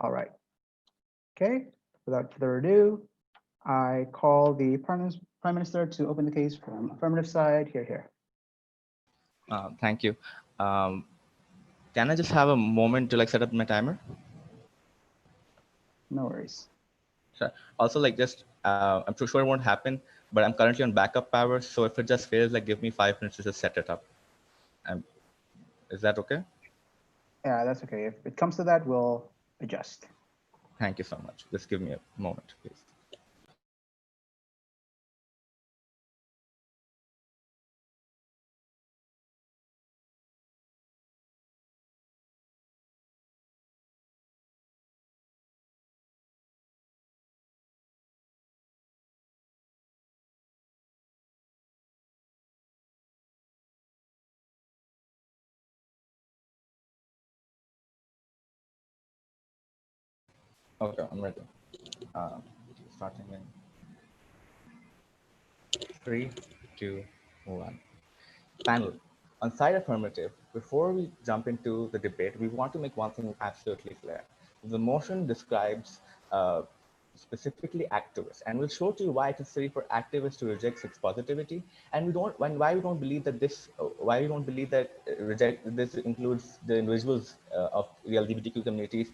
All right. Okay. Without further ado, I call the Prime Minister to open the case from affirmative side. Here. Thank you. Can I just have a moment to like set up my timer? No worries. Sure. Also, like just I'm sure it won't happen, but I'm currently on backup power, so if it just fails, like give me 5 minutes to just set it up. Is that okay? Yeah, that's okay. If it comes to that, we'll adjust. Thank you so much. Just give me a moment, please. Okay, I'm ready. Uh, Starting in 3, 2, 1. Panel. On side affirmative, before we jump into the debate, we want to make one thing absolutely clear. The motion describes specifically activists, and we'll show to you why it is silly for activists to reject sex positivity, and why we don't believe that reject this includes the individuals of the LGBTQ communities,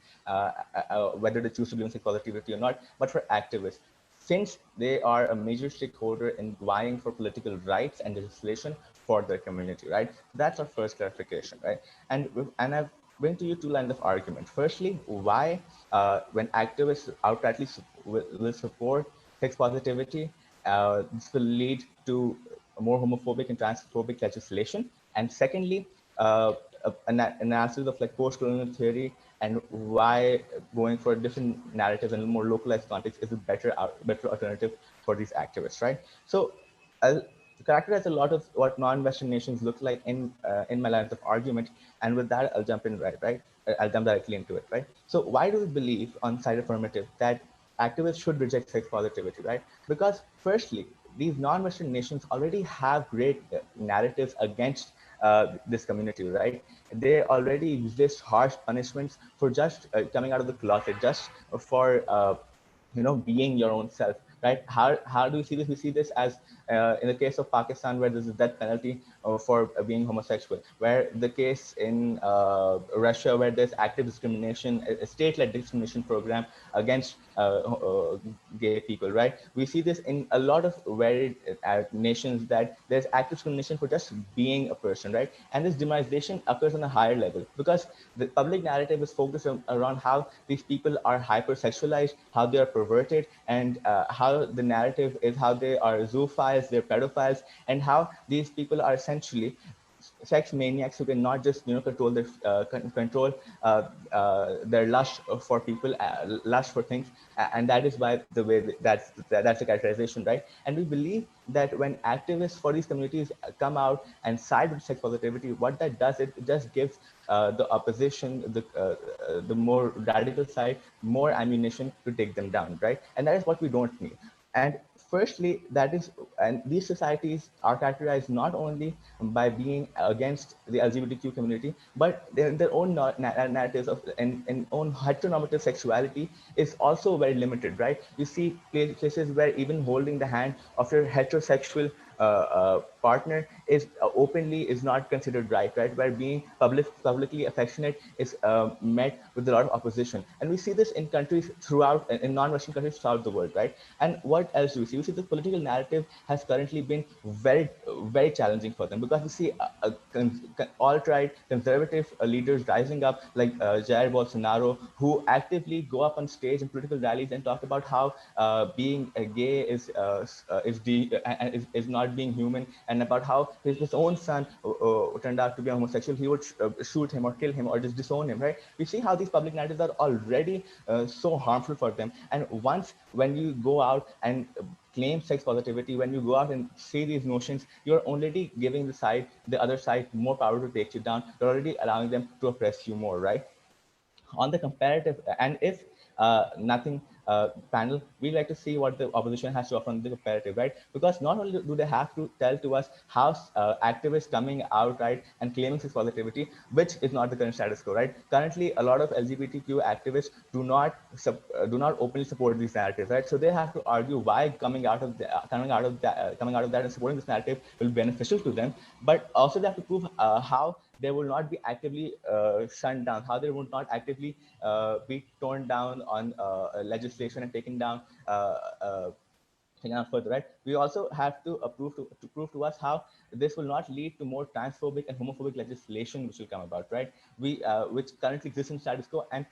whether they choose to believe in sex positivity or not, but for activists, since they are a major stakeholder in vying for political rights and legislation for their community, right? That's our first clarification, right? And I've bring to you two lines of argument. Firstly, why when activists outrightly will support sex positivity, this will lead to more homophobic and transphobic legislation. And secondly, an analysis of like post-colonial theory and why going for different narratives and more localized context is a better alternative for these activists, right? So I'll characterize a lot of what non-Western nations look like in my lines of argument, and with that I'll jump in I'll jump directly into it, right? So why do we believe on side affirmative that activists should reject sex positivity, right? Because firstly, these non-Western nations already have great narratives against this community, right? They already exist harsh punishments for just coming out of the closet, just for being your own self, right? How do we see this? We see this as in the case of Pakistan, where there's a death penalty for being homosexual, where the case in Russia, where there's active discrimination, a state-led discrimination program against gay people, right? We see this in a lot of varied nations, that there's active discrimination for just being a person, right? And this demonization occurs on a higher level because the public narrative is focused around how these people are hypersexualized, how they are perverted, and how the narrative is how they are zoophiles, they're pedophiles, and how these people are essentially sex maniacs who can not just control their lust for people, lust for things, and that is why the way that's the characterization, right? And we believe that when activists for these communities come out and side with sex positivity, what that does, it just gives the opposition, the more radical side, more ammunition to take them down, right? And that is what we don't need. And firstly, and these societies are characterized not only by being against the LGBTQ community, but their own narratives of and own heteronormative sexuality is also very limited, right? You see places where even holding the hand of your heterosexual partner is openly is not considered right, right? Where being publicly affectionate is met with a lot of opposition, and we see this in countries throughout, in non-Western countries throughout the world, right? And what else do we see? We see the political narrative has currently been very challenging for them, because we see alt-right conservative leaders rising up, like Jair Bolsonaro, who actively go up on stage in political rallies and talk about how being gay is not being human, and about how his own son turned out to be a homosexual. He would shoot him or kill him or just disown him, right? We see how these public narratives are already so harmful for them. And once when you go out and claim sex positivity, when you go out and say these notions, you're already giving the other side more power to take you down. You're already allowing them to oppress you more, right? on the comparative, and if nothing, panel, we like to see what the opposition has to offer on the comparative, right? Because not only do they have to tell to us how activists coming out, right, and claiming sex positivity, which is not the current status quo, right? Currently, a lot of LGBTQ activists do not openly support these narratives, right? So they have to argue why coming out of that and supporting this narrative will be beneficial to them, but also they have to prove how they will not be actively shunned down, how they would not actively be torn down on legislation and taken down further, right? We also have to prove to us how this will not lead to more transphobic and homophobic legislation which will come about, right? We which currently exists in status quo, and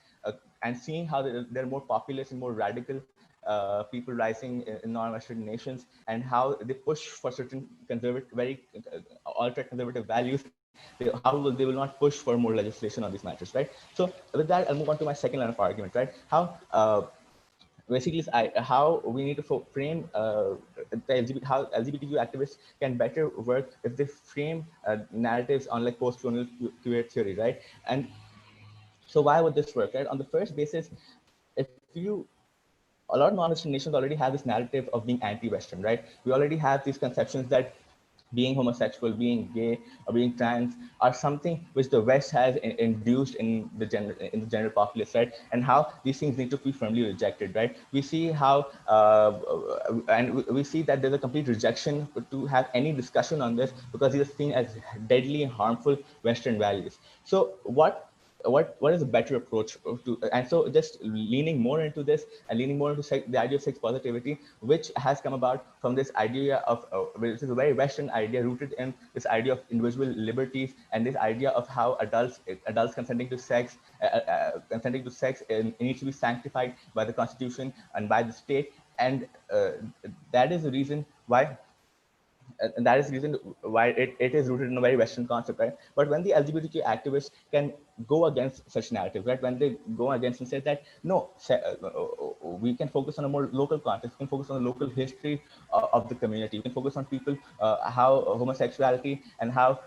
seeing how there are more populist and more radical people rising in non-Western nations, and how they push for certain conservative, very ultra conservative values. They will not push for more legislation on these matters, right? So with that, I'll move on to my second line of argument, right? How basically how we need to frame how LGBTQ activists can better work if they frame narratives on like post-colonial queer theory, right? And so why would this work, right? On the first basis, if you a lot of non-Western nations already have this narrative of being anti-Western, right? We already have these conceptions that being homosexual, being gay, or being trans are something which the West has induced in the general populace, right? And how these things need to be firmly rejected, right? We see how and we see that there's a complete rejection to have any discussion on this because these are seen as deadly and harmful Western values. So what is a better approach to, and so just leaning more into this and leaning more into the idea of sex positivity, which has come about from this idea of which is a very Western idea rooted in this idea of individual liberties and this idea of how adults consenting to sex needs to be sanctified by the Constitution and by the state, and that is the reason why and that is the reason why it is rooted in a very Western concept, right? But when the LGBTQ activists can go against such narratives, right? When they go against and say that no, we can focus on a more local context, we can focus on the local history of the community, we can focus on people, how homosexuality and how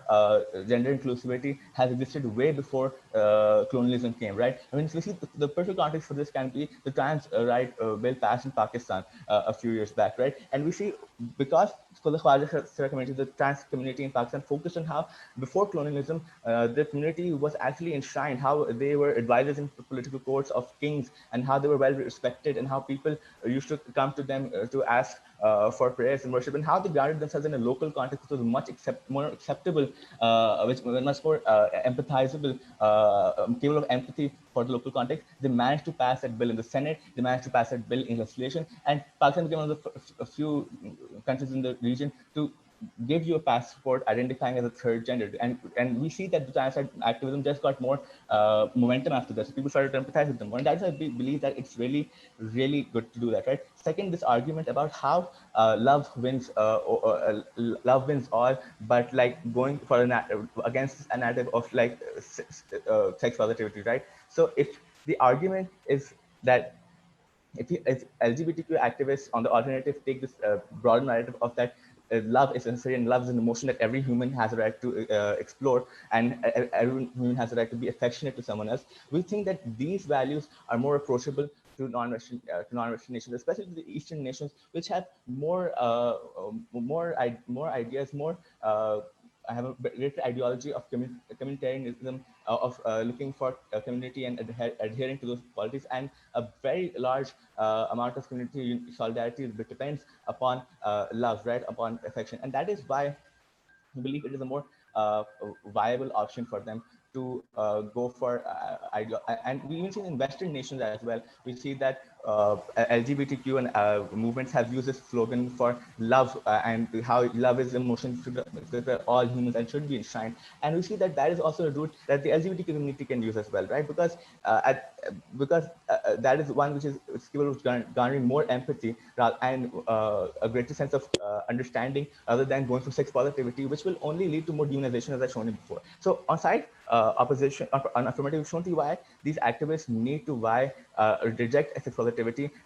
gender inclusivity has existed way before colonialism came, right? I mean, so we see the perfect context for this can be the trans right bill passed in Pakistan a few years back, right? And we see because for the Khwaja community, the trans community in Pakistan focused on how before colonialism, the community was actually enshrined, how they were advisors in political courts of kings, and how they were well respected, and how people used to come to them to ask for prayers and worship, and how they grounded themselves in a local context which was more acceptable, which was much more empathizable, capable of empathy for the local context. They managed to pass that bill in the Senate. They managed to pass that bill in legislation, and Pakistan became one of the few countries in the region to give you a passport identifying as a third gender. And we see that the trans activism just got more momentum after this. People started to empathize with them more. And that's why I believe that it's really, really good to do that, right? Second, this argument about how love wins all, but like going for against a narrative of like sex positivity, right? So if the argument is that if LGBTQ activists on the alternative take this broad narrative of that love is necessary and love is an emotion that every human has a right to explore, and every human has a right to be affectionate to someone else, we think that these values are more approachable to non-Western nations, especially to the Eastern nations, which have more ideas, more I have a greater ideology of communitarianism, of looking for community and adhering to those qualities, and a very large amount of community solidarity that depends upon love, right, upon affection. And that is why I believe it is a more viable option for them to go for and we even see in Western nations as well. We see that LGBTQ and movements have used this slogan for love and how love is emotion to all humans and should be enshrined. And we see that that is also a route that the LGBT community can use as well, right? Because that is one which is capable of garnering more empathy and a greater sense of understanding rather than going for sex positivity, which will only lead to more demonization, as I've shown you before. So on side opposition, on affirmative, we've shown to you why these activists need to reject sex positivity,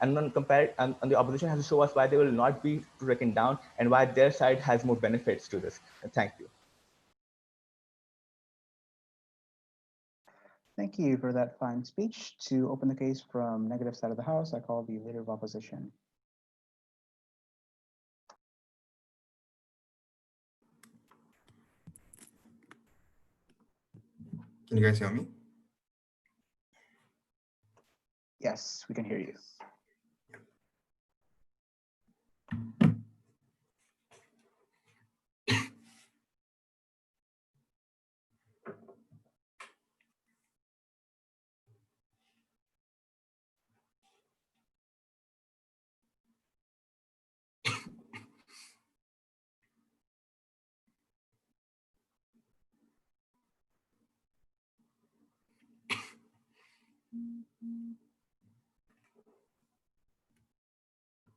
and then compare, and the opposition has to show us why they will not be reckoned down and why their side has more benefits to this. And thank you. Thank you for that fine speech. To open the case from negative side of the House, I call the Leader of Opposition. Can you guys hear me? Yes, we can hear you.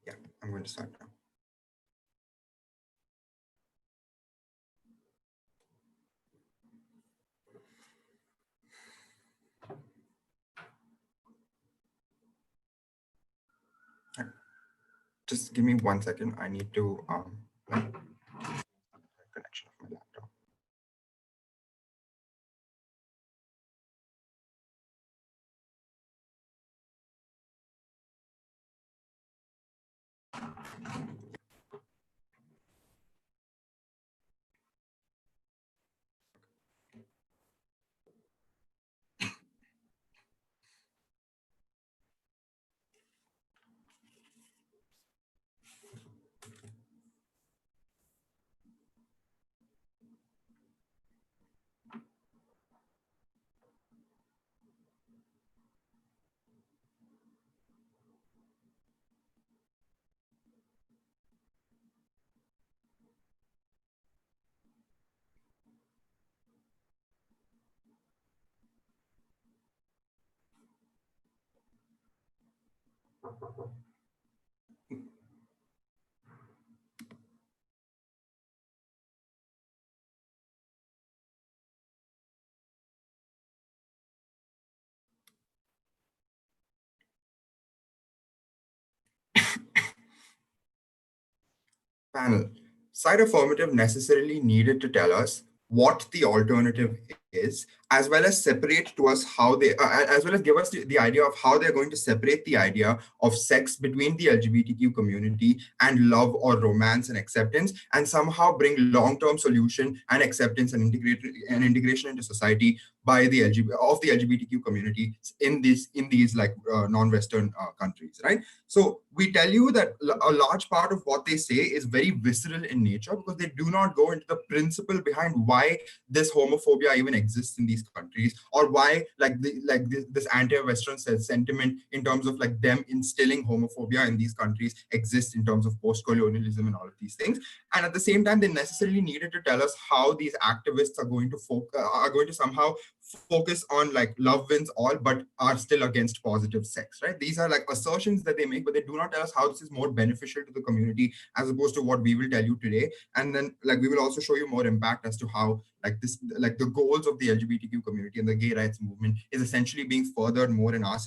Yeah, I'm going to start now. Just give me 1 second. I need to connection of my laptop. Panel. Side affirmative necessarily needed to tell us what the alternative is, as well as separate to us how they, as well as give us the idea of how they're going to separate the idea of sex between the LGBTQ community and love or romance and acceptance, and somehow bring long-term solution and acceptance and integration into society by the LGBTQ community in these like non-Western countries, right? So we tell you that a large part of what they say is very visceral in nature because they do not go into the principle behind why this homophobia even exists in these countries, or why this anti-Western sentiment in terms of like them instilling homophobia in these countries exists in terms of post-colonialism and all of these things. And at the same time, they necessarily needed to tell us how these activists are going to somehow focus on like love wins all, but are still against positive sex, right? These are like assertions that they make, but they do not tell us how this is more beneficial to the community as opposed to what we will tell you today. And then like we will also show you more impact as to how like the goals of the LGBTQ community and the gay rights movement is essentially being furthered more in our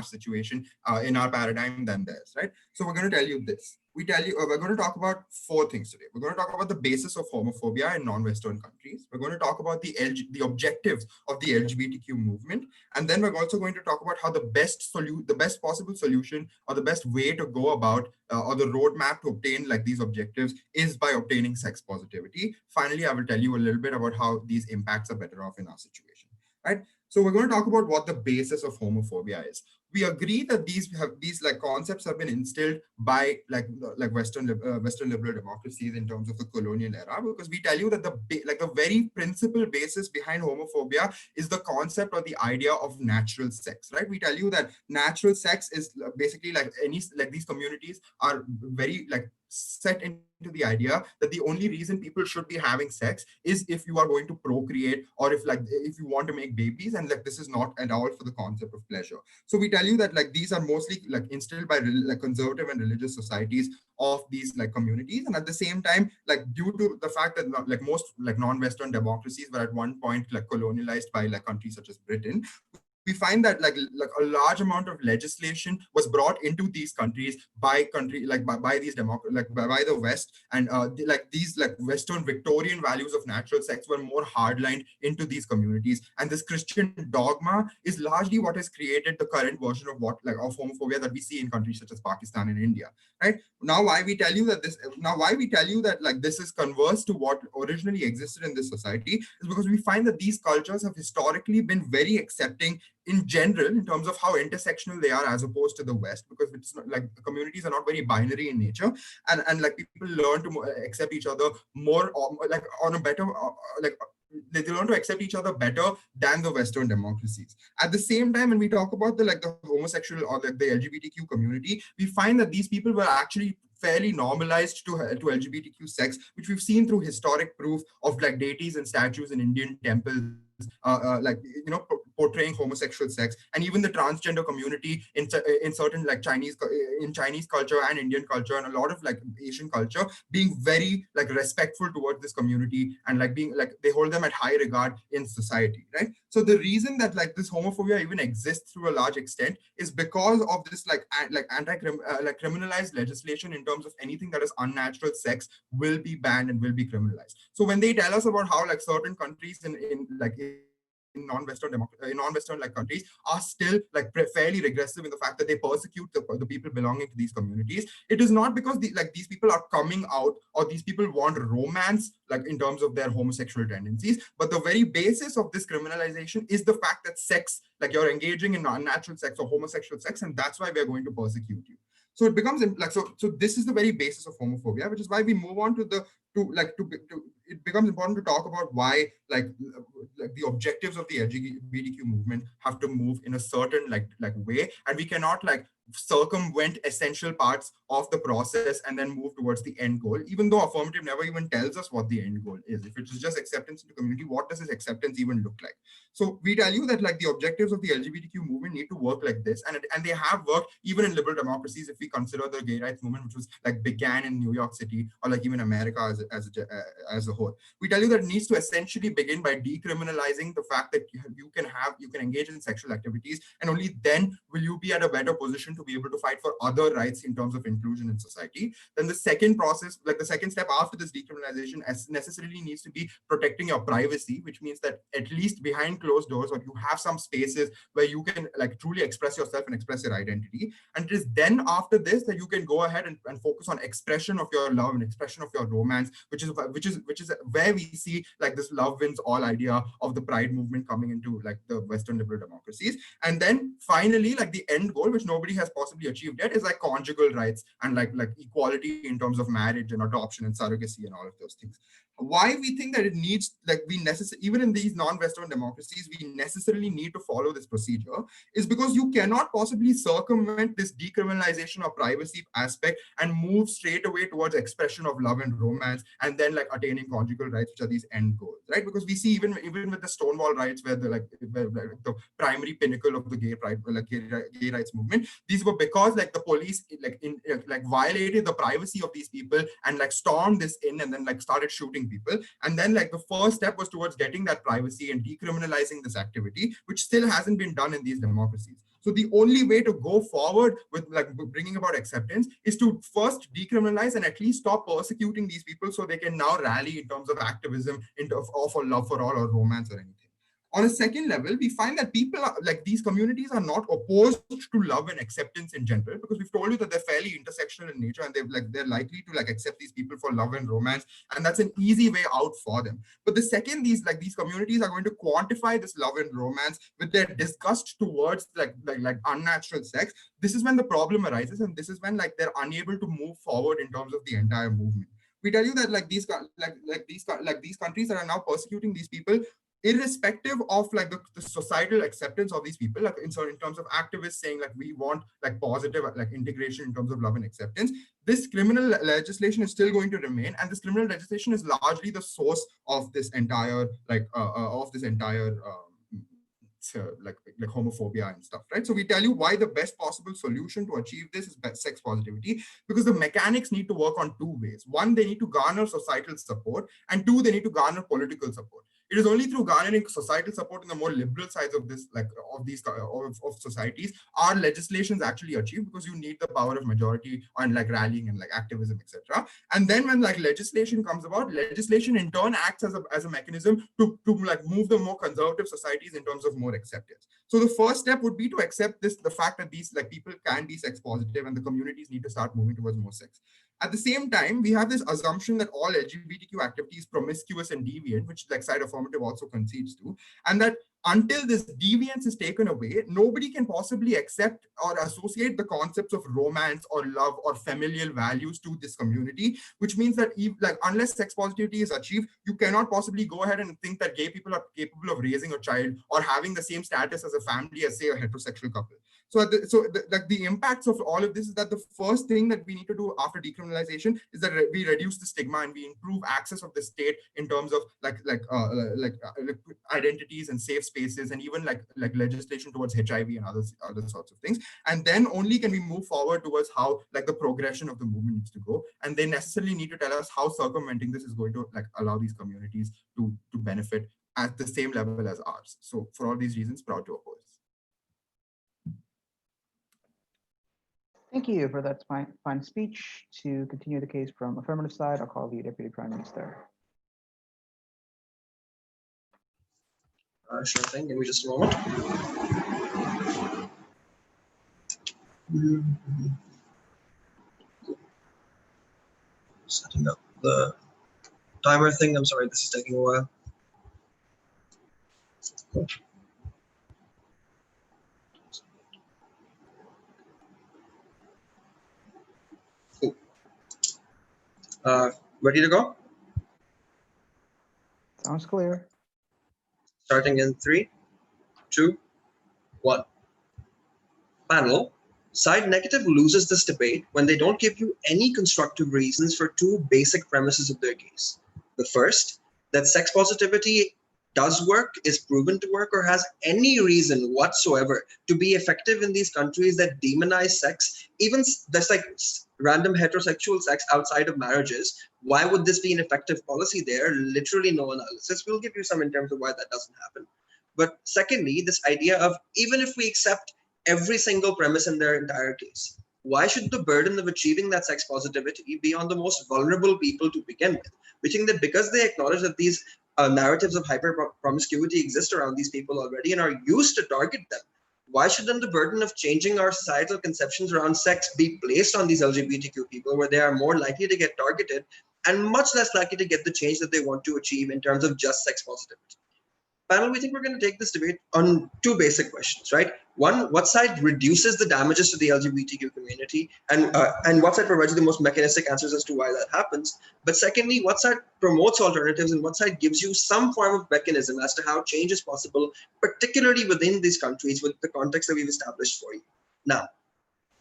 situation, in our paradigm than theirs, right? So we're going to tell you this. We're going to talk about four things today. We're going to talk about the basis of homophobia in non-Western countries. We're going to talk about the objectives of the LGBTQ movement, and then we're also going to talk about how the best possible solution or the best way to go about or the roadmap to obtain like these objectives is by obtaining sex positivity. Finally, I will tell you a little bit about how these impacts are better off in our situation, right? So we're going to talk about what the basis of homophobia is. We agree that these like concepts have been instilled by Western liberal democracies in terms of the colonial era, because we tell you that the very principal basis behind homophobia is the concept or the idea of natural sex, right? We tell you that natural sex is basically like these communities are very like set into the idea that the only reason people should be having sex is if you are going to procreate, or if you want to make babies, and like this is not at all for the concept of pleasure. So we tell you that like these are mostly like instilled by like conservative and religious societies of these like communities, and at the same time, like due to the fact that like most like non-Western democracies were at one point like colonialized by like countries such as Britain, we we find that like a large amount of legislation was brought into these countries by by these by the West, and these like Western Victorian values of natural sex were more hardlined into these communities, and this Christian dogma is largely what has created the current version of of homophobia that we see in countries such as Pakistan and India, right? Why we tell you that like this is converse to what originally existed in this society is because we find that these cultures have historically been very accepting in general in terms of how intersectional they are as opposed to the West, because it's not, like the communities are not very binary in nature, and like people learn to accept each other more like on a better like they learn to accept each other better than the Western democracies. At the same time, when we talk about the homosexual or like the LGBTQ community, we find that these people were actually fairly normalized to LGBTQ sex, which we've seen through historic proof of like deities and statues in Indian temples, portraying homosexual sex, and even the transgender community in certain like Chinese culture and Indian culture and a lot of like Asian culture being very like respectful towards this community, and like being like they hold them at high regard in society, right? So the reason that like this homophobia even exists through a large extent is because of this criminalized legislation in terms of anything that is unnatural sex will be banned and will be criminalized. So when they tell us about how like certain countries in non-Western like countries are still like fairly regressive in the fact that they persecute the people belonging to these communities, it is not because these people are coming out or these people want romance like in terms of their homosexual tendencies, but the very basis of this criminalization is the fact that sex, like you're engaging in unnatural sex or homosexual sex, and that's why we're going to persecute you. So it becomes like so this is the very basis of homophobia, which is why we move on to it becomes important to talk about why the objectives of the LGBTQ movement have to move in a certain way, and we cannot like circumvent essential parts of the process and then move towards the end goal, even though Affirmative never even tells us what the end goal is. If it is just acceptance in the community, what does this acceptance even look like? So we tell you that like the objectives of the LGBTQ movement need to work like this, and they have worked even in liberal democracies. If we consider the gay rights movement, which was like began in New York City or like even America as a whole, we tell you that it needs to essentially begin by decriminalizing the fact that you can engage in sexual activities, and only then will you be at a better position to be able to fight for other rights in terms of inclusion in society. Then the second process, like the second step after this decriminalization, necessarily needs to be protecting your privacy, which means that at least behind closed doors, or you have some spaces where you can like truly express yourself and express your identity. And it is then after this that you can go ahead and focus on expression of your love and expression of your romance, which is where we see like this love wins all idea of the pride movement coming into like the Western liberal democracies. And then finally, like the end goal, which nobody has possibly achieved yet, is like conjugal rights and like equality in terms of marriage and adoption and surrogacy and all of those things. Why we think that it needs, like we necessarily, even in these non-Western democracies, we necessarily need to follow this procedure is because you cannot possibly circumvent this decriminalization of privacy aspect and move straight away towards expression of love and romance and then like attaining conjugal rights, which are these end goals, right? Because we see even with the Stonewall rights, where the primary pinnacle of the gay rights movement, these were because like the police violated the privacy of these people and like stormed this in and then like started shooting people. And then like the first step was towards getting that privacy and decriminalizing this activity, which still hasn't been done in these democracies. So the only way to go forward with like bringing about acceptance is to first decriminalize and at least stop persecuting these people so they can now rally in terms of activism, for love for all or romance or anything. On a second level, we find that people are like these communities are not opposed to love and acceptance in general, because we've told you that they're fairly intersectional in nature and they're likely to like accept these people for love and romance, and that's an easy way out for them. But the second these communities are going to quantify this love and romance with their disgust towards like unnatural sex, this is when the problem arises, and this is when like they're unable to move forward in terms of the entire movement. We tell you that these countries that are now persecuting these people, irrespective of like the societal acceptance of these people, like in terms of activists saying like we want like positive like integration in terms of love and acceptance, this criminal legislation is still going to remain, and this criminal legislation is largely the source of this entire homophobia and stuff, right? So we tell you why the best possible solution to achieve this is sex positivity, because the mechanics need to work on two ways. One, they need to garner societal support, and two, they need to garner political support. It is only through garnering societal support in the more liberal sides of this, like of these of societies, are legislations actually achieved, because you need the power of majority on like rallying and like activism, etc. And then when like legislation comes about, legislation in turn acts as a mechanism to like move the more conservative societies in terms of more acceptance. So the first step would be to accept the fact that these like people can be sex positive, and the communities need to start moving towards more sex. At the same time, we have this assumption that all LGBTQ activity is promiscuous and deviant, which like side affirmative also concedes to, and that until this deviance is taken away, nobody can possibly accept or associate the concepts of romance or love or familial values to this community, which means that like unless sex positivity is achieved, you cannot possibly go ahead and think that gay people are capable of raising a child or having the same status as a family as, say, a heterosexual couple. So, like the impacts of all of this is that the first thing that we need to do after decriminalization is that we reduce the stigma and we improve access of the state in terms of like identities and safe spaces, and even like legislation towards HIV and other sorts of things. And then only can we move forward towards how like the progression of the movement needs to go. And they necessarily need to tell us how circumventing this is going to like allow these communities to benefit at the same level as ours. So for all these reasons, proud to oppose. Thank you for that fine speech. To continue the case from affirmative side, I'll call the Deputy Prime Minister. Sure thing. Give me just a moment. Setting up the timer thing. I'm sorry, this is taking a while. Cool. Ready to go? Sounds clear. Starting in 3, 2, 1. Panel, side negative loses this debate when they don't give you any constructive reasons for two basic premises of their case. The first, that sex positivity does work, is proven to work, or has any reason whatsoever to be effective in these countries that demonize sex, even that's like random heterosexual sex outside of marriages. Why would this be an effective policy there? Literally no analysis. We'll give you some in terms of why that doesn't happen. But secondly, this idea of even if we accept every single premise in their entire case, why should the burden of achieving that sex positivity be on the most vulnerable people to begin with? We think that because they acknowledge that these narratives of hyper promiscuity exist around these people already and are used to target them, why should then the burden of changing our societal conceptions around sex be placed on these LGBTQ people, where they are more likely to get targeted and much less likely to get the change that they want to achieve in terms of just sex positivity? Panel, we think we're going to take this debate on two basic questions, right? One, what side reduces the damages to the LGBTQ community, and what side provides the most mechanistic answers as to why that happens? But secondly, what side promotes alternatives, and what side gives you some form of mechanism as to how change is possible, particularly within these countries with the context that we've established for you. Now,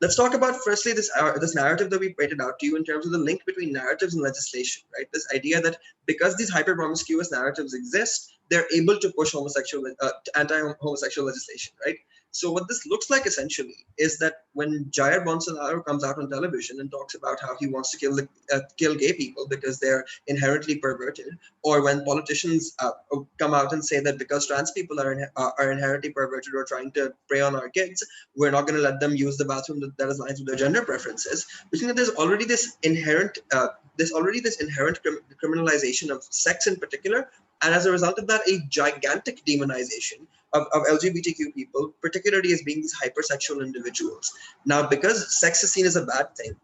let's talk about firstly this narrative that we pointed out to you in terms of the link between narratives and legislation, right? This idea that because these hyper-promiscuous narratives exist, they're able to push anti-homosexual legislation, right? So what this looks like essentially is that when Jair Bolsonaro comes out on television and talks about how he wants to kill gay people because they're inherently perverted, or when politicians come out and say that because trans people are inherently perverted or trying to prey on our kids, we're not going to let them use the bathroom that aligns with their gender preferences, we think that there's already this inherent criminalization of sex in particular, and as a result of that, a gigantic demonization of LGBTQ people, particularly as being these hypersexual individuals. Now, because sex is seen as a bad thing,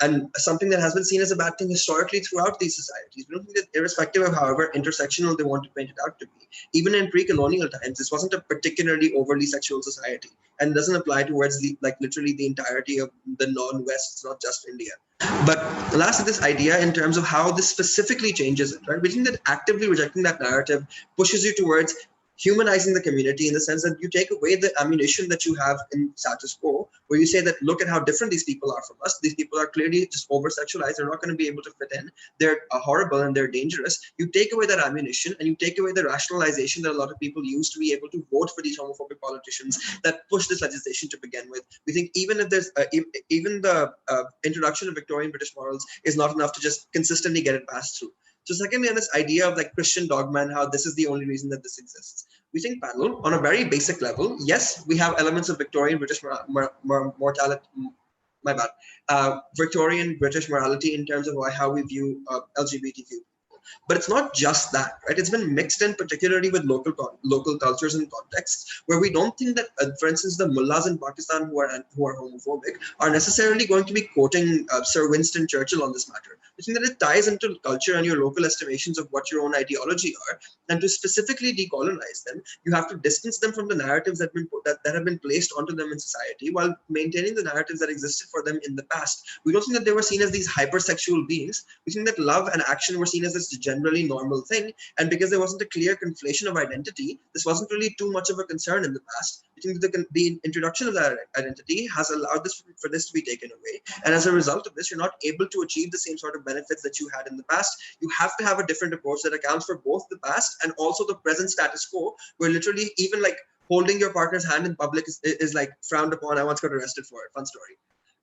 and something that has been seen as a bad thing historically throughout these societies, we don't think that irrespective of however intersectional they want to paint it out to be, even in pre-colonial times, this wasn't a particularly overly sexual society, and doesn't apply towards literally the entirety of the non-West. It's not just India. But lastly, this idea in terms of how this specifically changes it, right? We think that actively rejecting that narrative pushes you towards humanizing the community in the sense that you take away the ammunition that you have in status quo, where you say that look at how different these people are from us. These people are clearly just over-sexualized. They're not going to be able to fit in. They're horrible and they're dangerous. You take away that ammunition and you take away the rationalization that a lot of people use to be able to vote for these homophobic politicians that push this legislation to begin with. We think even if there's even the introduction of Victorian British morals is not enough to just consistently get it passed through. So secondly, on this idea of like Christian dogma and how this is the only reason that this exists. We think panel on a very basic level, yes, we have elements of Victorian British mortality, my bad, Victorian British morality in terms of how we view LGBTQ. But it's not just that, right? It's been mixed in, particularly with local cultures and contexts, where we don't think that, for instance, the mullahs in Pakistan who are homophobic are necessarily going to be quoting Sir Winston Churchill on this matter. I think that it ties into culture and your local estimations of what your own ideology are, and to specifically decolonize them, you have to distance them from the narratives that have been placed onto them in society, while maintaining the narratives that existed for them in the past. We don't think that they were seen as these hypersexual beings. We think that love and action were seen as this generally normal thing, and because there wasn't a clear conflation of identity, this wasn't really too much of a concern in the past. We think that the introduction of that identity has allowed for this to be taken away, and as a result of this, you're not able to achieve the same sort of benefits that you had in the past. You have to have a different approach that accounts for both the past and also the present status quo, where literally even like holding your partner's hand in public is like frowned upon. I once got arrested for it. Fun story.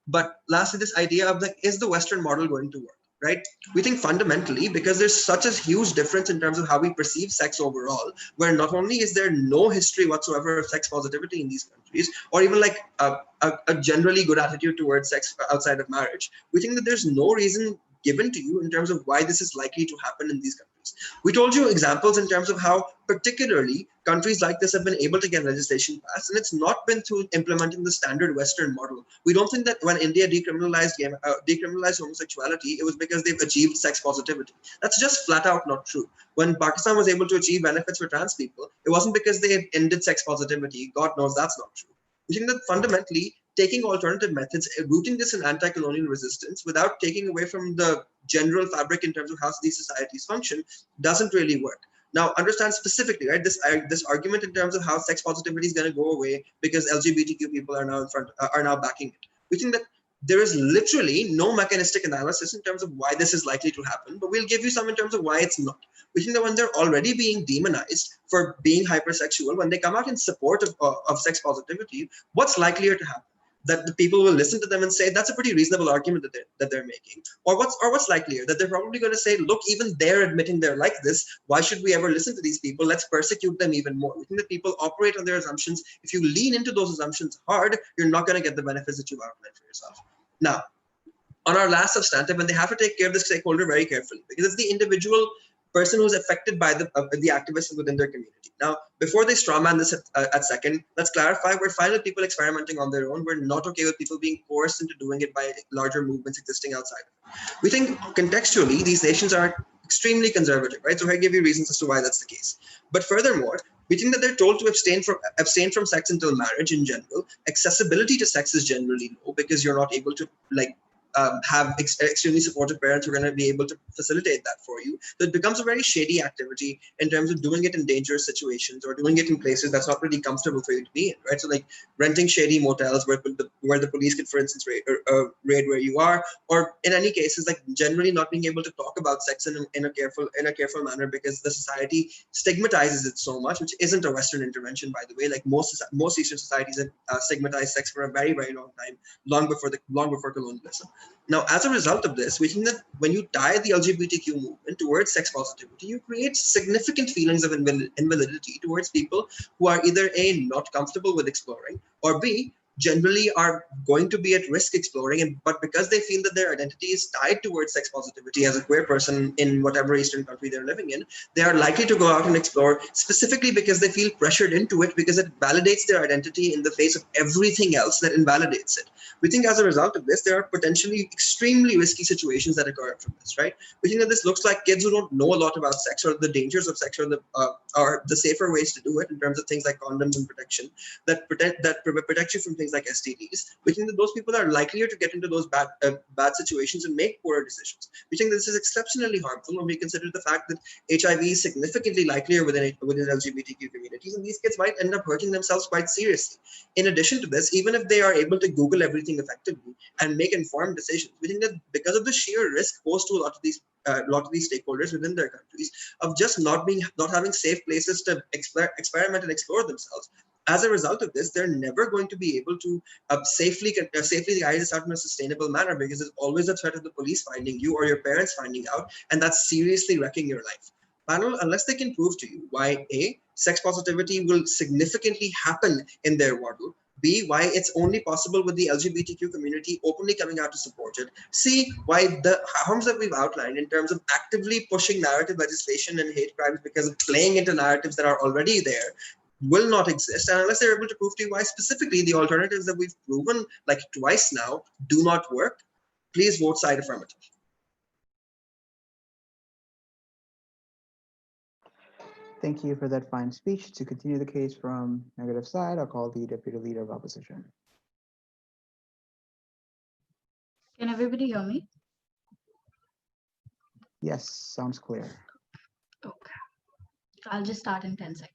But lastly, this idea of like, is the Western model going to work? Right? We think fundamentally, because there's such a huge difference in terms of how we perceive sex overall, where not only is there no history whatsoever of sex positivity in these countries, or even like a generally good attitude towards sex outside of marriage, we think that there's no reason given to you in terms of why this is likely to happen in these countries. We told you examples in terms of how particularly countries like this have been able to get legislation passed, and it's not been through implementing the standard Western model. We don't think that when India decriminalized homosexuality, it was because they've achieved sex positivity. That's just flat out not true. When Pakistan was able to achieve benefits for trans people, it wasn't because they had ended sex positivity. God knows that's not true. We think that fundamentally, taking alternative methods, rooting this in anti-colonial resistance without taking away from the general fabric in terms of how these societies function doesn't really work. Now, understand specifically, right? This argument in terms of how sex positivity is going to go away because LGBTQ people are now backing it. We think that there is literally no mechanistic analysis in terms of why this is likely to happen, but we'll give you some in terms of why it's not. We think that when they're already being demonized for being hypersexual, when they come out in support of sex positivity, what's likelier to happen? That the people will listen to them and say that's a pretty reasonable argument that they're making, or what's likelier that they're probably going to say, look, even they're admitting they're like this. Why should we ever listen to these people? Let's persecute them even more. We think that people operate on their assumptions. If you lean into those assumptions hard, you're not going to get the benefits that you've outlined for yourself. Now, on our last substantive, and they have to take care of the stakeholder very carefully because it's the individual person who's affected by the activists within their community. Now, before they strawman this at second, let's clarify, we're fine with people experimenting on their own. We're not okay with people being coerced into doing it by larger movements existing outside. We think contextually, these nations are extremely conservative, right? So I give you reasons as to why that's the case. But furthermore, we think that they're told to abstain from sex until marriage in general. Accessibility to sex is generally low because you're not able to have extremely supportive parents who are going to be able to facilitate that for you. So it becomes a very shady activity in terms of doing it in dangerous situations or doing it in places that's not really comfortable for you to be in, right? So like renting shady motels where the police could, for instance, raid where you are, or in any cases, like generally not being able to talk about sex in a careful manner because the society stigmatizes it so much, which isn't a Western intervention, by the way. Like most Eastern societies have stigmatized sex for a very, very long time, long before colonialism. Now, as a result of this, we think that when you tie the LGBTQ movement towards sex positivity, you create significant feelings of invalidity towards people who are either A, not comfortable with exploring, or B, generally are going to be at risk exploring, but because they feel that their identity is tied towards sex positivity as a queer person in whatever Eastern country they're living in, they are likely to go out and explore specifically because they feel pressured into it because it validates their identity in the face of everything else that invalidates it. We think as a result of this, there are potentially extremely risky situations that occur from this, right? We think that this looks like kids who don't know a lot about sex or the dangers of sex or the safer ways to do it in terms of things like condoms and protection that protect you from things like STDs. We think that those people are likelier to get into those bad situations and make poorer decisions. We think this is exceptionally harmful when we consider the fact that HIV is significantly likelier within LGBTQ communities, and these kids might end up hurting themselves quite seriously. In addition to this, even if they are able to Google everything effectively and make informed decisions, we think that because of the sheer risk posed to a lot of these stakeholders within their countries of just not having safe places to experiment and explore themselves, As a result of this, they're never going to be able to safely guide this out in a sustainable manner, because there's always a threat of the police finding you or your parents finding out, and that's seriously wrecking your life. Panel, unless they can prove to you why A, sex positivity will significantly happen in their wardle, B, why it's only possible with the LGBTQ community openly coming out to support it, C, why the harms that we've outlined in terms of actively pushing narrative legislation and hate crimes because of playing into narratives that are already there will not exist, and unless they're able to prove to you why specifically the alternatives that we've proven like twice now do not work, please vote side affirmative. Thank you for that fine speech. To continue the case from negative side, I'll call the Deputy Leader of Opposition. Can everybody hear me? Yes, sounds clear. Okay. I'll just start in 10 seconds.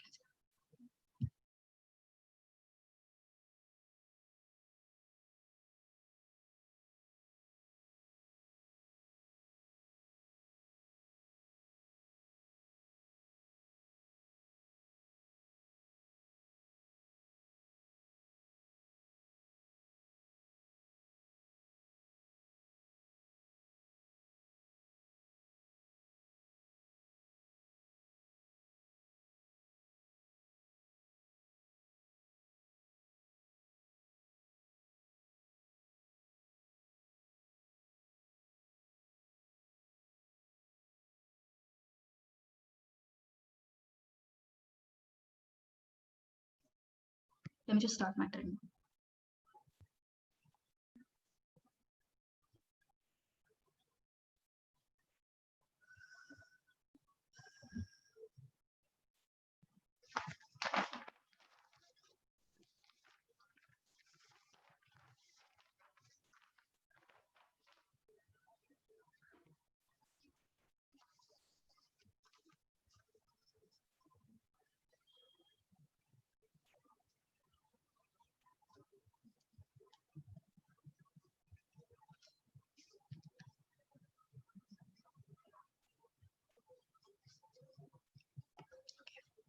Let me just start my timer.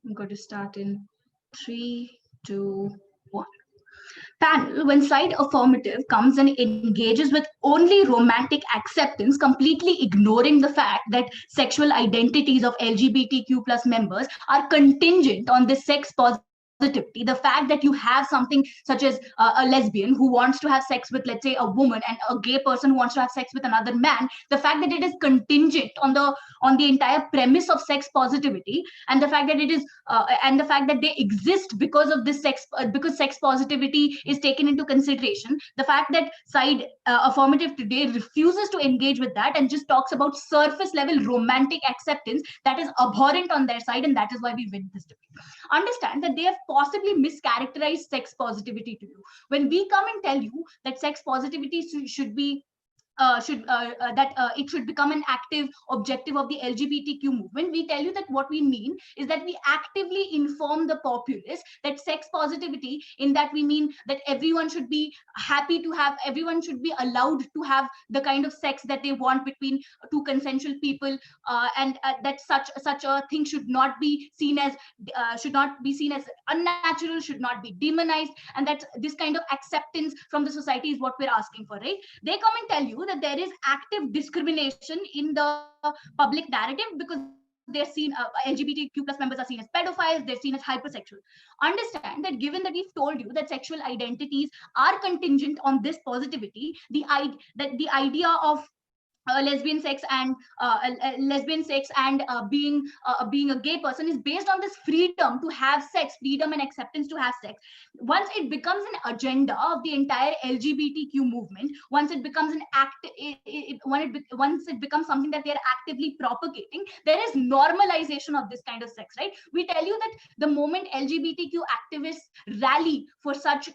I'm going to start in 3, 2, 1. Panel, when side affirmative comes and engages with only romantic acceptance, completely ignoring the fact that sexual identities of LGBTQ plus members are contingent on this sex positivity, the fact that you have something such as a lesbian who wants to have sex with, let's say, a woman, and a gay person who wants to have sex with another man, the fact that it is contingent on the entire premise of sex positivity, and the fact that it is and the fact that they exist because of this because sex positivity is taken into consideration, the fact that side affirmative today refuses to engage with that and just talks about surface level romantic acceptance, that is abhorrent on their side, and that is why we win this debate. Understand that they have possibly mischaracterized sex positivity to you. When we come and tell you that sex positivity should be it should become an active objective of the LGBTQ movement, we tell you that what we mean is that we actively inform the populace that sex positivity, in that we mean that everyone should be everyone should be allowed to have the kind of sex that they want between two consensual people, and that such a thing should not be seen as unnatural, should not be demonized, and that this kind of acceptance from the society is what we're asking for, right? They come and tell you that there is active discrimination in the public narrative because they're seen, LGBTQ plus members are seen as pedophiles, they're seen as hypersexual. Understand that given that we've told you that sexual identities are contingent on this positivity, the idea of lesbian sex and being a gay person is based on this freedom to have sex, freedom and acceptance to have sex. Once it becomes an agenda of the entire LGBTQ movement, once it becomes once it becomes something that they are actively propagating, there is normalization of this kind of sex, right? We tell you that the moment LGBTQ activists rally for such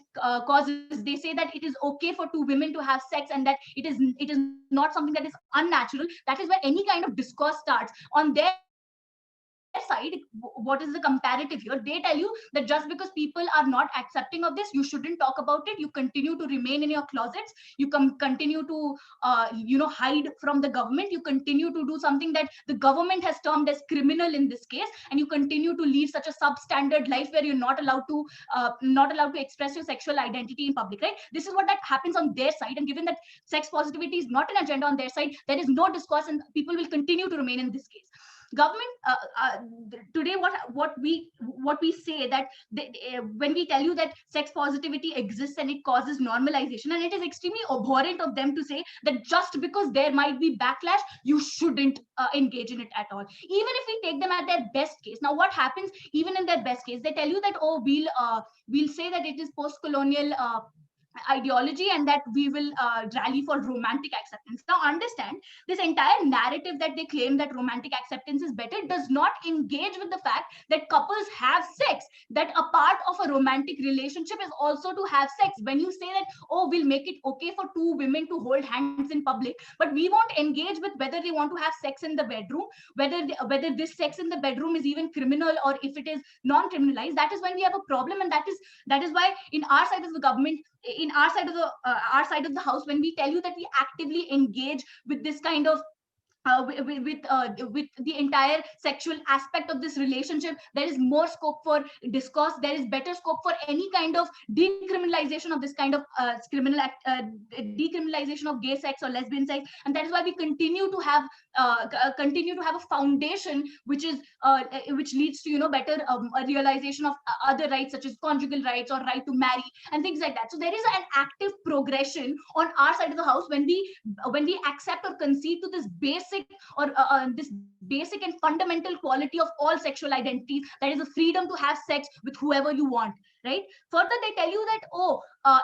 causes, they say that it is okay for two women to have sex, and that it is not something that is unnatural. That is where any kind of discourse starts on their side, what is the comparative here? They tell you that just because people are not accepting of this, you shouldn't talk about it. You continue to remain in your closets. You continue to, hide from the government. You continue to do something that the government has termed as criminal in this case, and you continue to lead such a substandard life where you're not allowed to express your sexual identity in public, right? This is what that happens on their side. And given that sex positivity is not an agenda on their side, there is no discourse, and people will continue to remain in this case. Government today, what we say that when we tell you that sex positivity exists and it causes normalization, and it is extremely abhorrent of them to say that just because there might be backlash, you shouldn't engage in it at all. Even if we take them at their best case, now what happens even in their best case? They tell you that, oh, we'll say that it is post-colonial ideology and that we will rally for romantic acceptance. Now understand, this entire narrative that they claim that romantic acceptance is better does not engage with the fact that couples have sex, that a part of a romantic relationship is also to have sex. When you say that, oh, we'll make it okay for two women to hold hands in public, but we won't engage with whether they want to have sex in the bedroom, whether this sex in the bedroom is even criminal or if it is non-criminalized, that is when we have a problem. And that is why in our side of the government, in our side of the house, when we tell you that we actively engage with this kind of with the entire sexual aspect of this relationship, there is more scope for discourse. There is better scope for any kind of decriminalization of this kind of decriminalization of gay sex or lesbian sex. And that is why we continue to have a foundation which leads to better a realization of other rights such as conjugal rights or right to marry and things like that. So there is an active progression on our side of the house when we accept or concede to this basic and fundamental quality of all sexual identities, that is the freedom to have sex with whoever you want, right? Further, they tell you that,